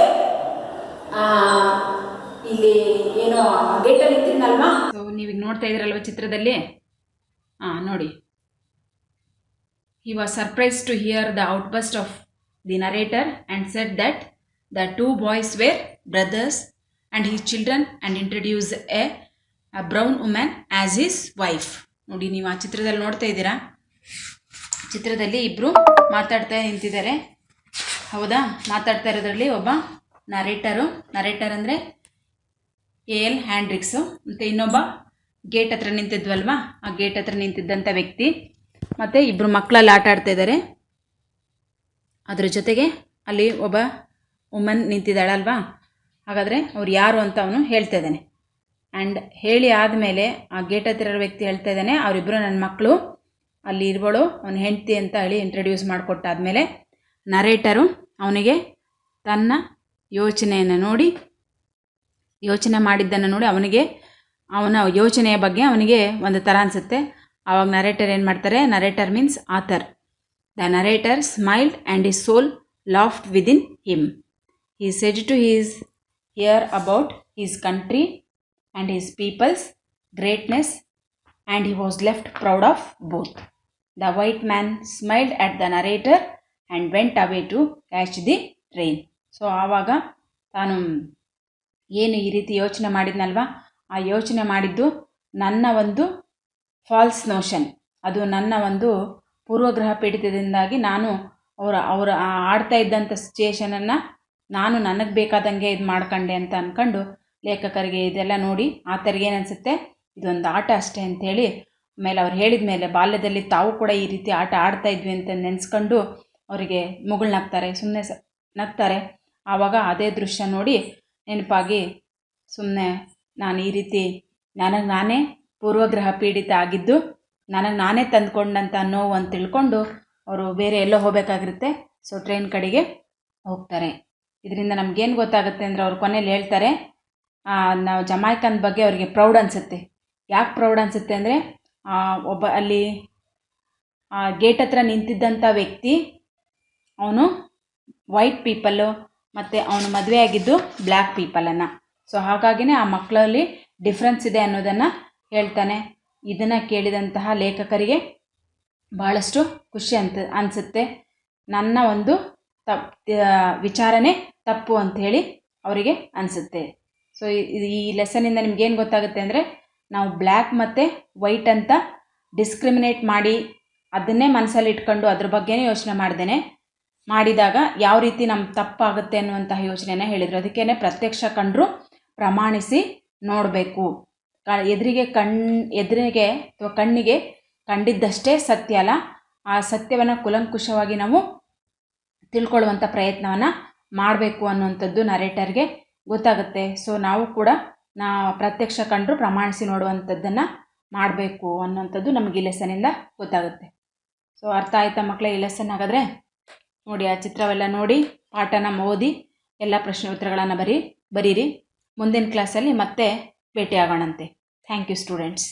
ಇಲ್ಲಿ ಏನೋ ಗೇಟಲ್ಲಿ ಇತ್ತಿದ್ನಲ್ವಾ. ಸೊ ನೀವೀಗ ನೋಡ್ತಾ ಇದ್ರಲ್ವ ಚಿತ್ರದಲ್ಲಿ, ನೋಡಿ. He was surprised to hear the outburst of the narrator and said that the two boys were brothers and his children and introduced a brown woman as his wife. ನೋಡಿ, ನೀವು ಆ ಚಿತ್ರದಲ್ಲಿ ನೋಡ್ತಾ ಇದ್ದೀರಾ. ಚಿತ್ರದಲ್ಲಿ ಇಬ್ಬರು ಮಾತಾಡ್ತಾ ನಿಂತಿದ್ದಾರೆ, ಹೌದಾ? ಮಾತಾಡ್ತಾ ಇರೋದ್ರಲ್ಲಿ ಒಬ್ಬ ನರೇಟರ್ ಅಂದರೆ ಎಲ್ ಹ್ಯಾಂಡ್ರಿಕ್ಸು, ಮತ್ತು ಇನ್ನೊಬ್ಬ ಗೇಟ್ ಹತ್ರ ನಿಂತಿದ್ವಲ್ವಾ, ಆ ಗೇಟ್ ಹತ್ರ ನಿಂತಿದ್ದಂಥ ವ್ಯಕ್ತಿ, ಮತ್ತು ಇಬ್ಬರು ಮಕ್ಕಳಲ್ಲಿ ಆಟ ಆಡ್ತಾ ಇದ್ದಾರೆ. ಅದ್ರ ಜೊತೆಗೆ ಅಲ್ಲಿ ಒಬ್ಬ ವುಮನ್ ನಿಂತಿದ್ದಾಳಲ್ವಾ. ಹಾಗಾದರೆ ಅವ್ರು ಯಾರು ಅಂತ ಅವನು ಹೇಳ್ತಾ ಇದ್ದಾನೆ. ಆ್ಯಂಡ್ ಹೇಳಿ ಆದಮೇಲೆ ಆ ಗೇಟ್ ಹತ್ತಿರ ಇರೋ ವ್ಯಕ್ತಿ ಹೇಳ್ತಾ ಇದ್ದಾನೆ, ಅವರಿಬ್ಬರು ನನ್ನ ಮಕ್ಕಳು, ಅಲ್ಲಿ ಇರುವಳು ಅವನ ಹೆಂಡತಿ ಅಂತ ಹೇಳಿ ಇಂಟ್ರಡ್ಯೂಸ್ ಮಾಡಿಕೊಟ್ಟಾದಮೇಲೆ ನರೇಟರು ಅವನಿಗೆ ತನ್ನ ಯೋಚನೆ ಮಾಡಿದ್ದನ್ನು ನೋಡಿ ಅವನ ಯೋಚನೆಯ ಬಗ್ಗೆ ಅವನಿಗೆ ಒಂದು ಥರ ಅನಿಸುತ್ತೆ. ಆವಾಗ ನರೇಟರ್ ಏನು ಮಾಡ್ತಾರೆ, narrator means author. The narrator smiled and his soul laughed within him. He said to his hear about his country and his people's greatness and he was left proud of both. The white man smiled at the narrator and went away to catch the train. So ಆವಾಗ ತಾನು ಏನು ಈ ರೀತಿ ಯೋಚನೆ ಮಾಡಿದ್ನಲ್ವ, ಆ ಯೋಚನೆ ಮಾಡಿದ್ದು ನನ್ನ ಒಂದು ಫಾಲ್ಸ್ ನೋಷನ್, ಅದು ನನ್ನ ಒಂದು ಪೂರ್ವಗ್ರಹ ಪೀಡಿತದಿಂದಾಗಿ ನಾನು ಅವರ ಆಡ್ತಾ ಇದ್ದಂಥ ಸಿಚುಯೇಷನನ್ನು ನಾನು ನನಗೆ ಬೇಕಾದಂಗೆ ಇದು ಮಾಡ್ಕೊಂಡೆ ಅಂತ ಅಂದ್ಕೊಂಡು ಲೇಖಕರಿಗೆ ಇದೆಲ್ಲ ನೋಡಿ ಆತರಿಗೆ ಏನು ಅನಿಸುತ್ತೆ, ಇದೊಂದು ಆಟ ಅಷ್ಟೇ ಅಂಥೇಳಿ. ಆಮೇಲೆ ಅವ್ರು ಹೇಳಿದ ಮೇಲೆ ಬಾಲ್ಯದಲ್ಲಿ ತಾವು ಕೂಡ ಈ ರೀತಿ ಆಟ ಆಡ್ತಾ ಇದ್ವಿ ಅಂತ ನೆನೆಸ್ಕೊಂಡು ಅವರಿಗೆ ಮುಗುಳ್ನಗ್ತಾರೆ, ಸುಮ್ಮನೆ ನಗ್ತಾರೆ. ಆವಾಗ ಅದೇ ದೃಶ್ಯ ನೋಡಿ ನೆನಪಾಗಿ ಸುಮ್ಮನೆ ನಾನು ಈ ರೀತಿ ನನಗೆ ನಾನೇ ಪೂರ್ವಗ್ರಹ ಪೀಡಿತ ಆಗಿದ್ದು, ನನಗೆ ನಾನೇ ತಂದುಕೊಂಡಂಥ ನೋವು ಅಂತ ತಿಳ್ಕೊಂಡು ಅವರು ಬೇರೆ ಎಲ್ಲೋ ಹೋಗಬೇಕಾಗಿರುತ್ತೆ. ಸೊ ಟ್ರೈನ್ ಕಡೆಗೆ ಹೋಗ್ತಾರೆ. ಇದರಿಂದ ನಮಗೇನು ಗೊತ್ತಾಗುತ್ತೆ ಅಂದರೆ, ಅವ್ರು ಕೊನೆಯಲ್ಲಿ ಹೇಳ್ತಾರೆ, ನಾವು ಜಮೈಕನ್ ಬಗ್ಗೆ ಅವರಿಗೆ ಪ್ರೌಡ್ ಅನಿಸುತ್ತೆ. ಯಾಕೆ ಪ್ರೌಡ್ ಅನಿಸುತ್ತೆ ಅಂದರೆ, ಒಬ್ಬ ಅಲ್ಲಿ ಗೇಟ್ ಹತ್ರ ನಿಂತಿದ್ದಂಥ ವ್ಯಕ್ತಿ ಅವನು ವೈಟ್ ಪೀಪಲ್ಲು ಮತ್ತು ಅವನು ಮದುವೆ ಆಗಿದ್ದು ಬ್ಲ್ಯಾಕ್ ಪೀಪಲನ್ನು. ಸೊ ಹಾಗಾಗಿನೇ ಆ ಮಕ್ಕಳಲ್ಲಿ ಡಿಫ್ರೆನ್ಸ್ ಇದೆ ಅನ್ನೋದನ್ನು ಹೇಳ್ತಾನೆ. ಇದನ್ನು ಕೇಳಿದಂತಹ ಲೇಖಕರಿಗೆ ಭಾಳಷ್ಟು ಖುಷಿ ಅನಿಸುತ್ತೆ. ನನ್ನ ಒಂದು ವಿಚಾರನೇ ತಪ್ಪು ಅಂಥೇಳಿ ಅವರಿಗೆ ಅನಿಸುತ್ತೆ. ಸೊ ಈ ಲೆಸನಿಂದ ನಿಮಗೇನು ಗೊತ್ತಾಗುತ್ತೆ ಅಂದರೆ, ನಾವು ಬ್ಲ್ಯಾಕ್ ಮತ್ತು ವೈಟ್ ಅಂತ ಡಿಸ್ಕ್ರಿಮಿನೇಟ್ ಮಾಡಿ ಅದನ್ನೇ ಮನಸ್ಸಲ್ಲಿ ಇಟ್ಕೊಂಡು ಅದ್ರ ಬಗ್ಗೆನೇ ಯೋಚನೆ ಮಾಡಿದಾಗ ಯಾವ ರೀತಿ ನಮ್ಮ ತಪ್ಪಾಗುತ್ತೆ ಅನ್ನುವಂತಹ ಯೋಚನೆನ ಹೇಳಿದರು. ಅದಕ್ಕೇ ಪ್ರತ್ಯಕ್ಷ ಕಂಡರೂ ಪ್ರಮಾಣಿಸಿ ನೋಡಬೇಕು. ಎದುರಿಗೆ ಅಥವಾ ಕಣ್ಣಿಗೆ ಕಂಡಿದ್ದಷ್ಟೇ ಸತ್ಯ ಅಲ್ಲ, ಆ ಸತ್ಯವನ್ನು ಕುಲಂಕುಷವಾಗಿ ನಾವು ತಿಳ್ಕೊಳ್ಳುವಂಥ ಪ್ರಯತ್ನವನ್ನು ಮಾಡಬೇಕು ಅನ್ನುವಂಥದ್ದು ನರೇಟರ್ಗೆ ಗೊತ್ತಾಗುತ್ತೆ. ಸೊ ನಾವು ಕೂಡ ಪ್ರತ್ಯಕ್ಷ ಕಂಡರೂ ಪ್ರಮಾಣಿಸಿ ನೋಡುವಂಥದ್ದನ್ನು ಮಾಡಬೇಕು ಅನ್ನುವಂಥದ್ದು ನಮಗೆ ಈ ಲೆಸನಿಂದ ಗೊತ್ತಾಗುತ್ತೆ. ಸೊ ಅರ್ಥ ಆಯ್ತಾ ಮಕ್ಕಳೇ ಈ ಲೆಸನ್? ಹಾಗಾದರೆ ನೋಡಿ, ಆ ಚಿತ್ರವೆಲ್ಲ ನೋಡಿ ಪಾಠನ ಓದಿ ಎಲ್ಲ ಪ್ರಶ್ನೆ ಉತ್ತರಗಳನ್ನು ಬರೀರಿ. ಮುಂದಿನ ಕ್ಲಾಸಲ್ಲಿ ಮತ್ತೆ ಭೇಟಿಯಾಗೋಣಂತೆ. Thank you students.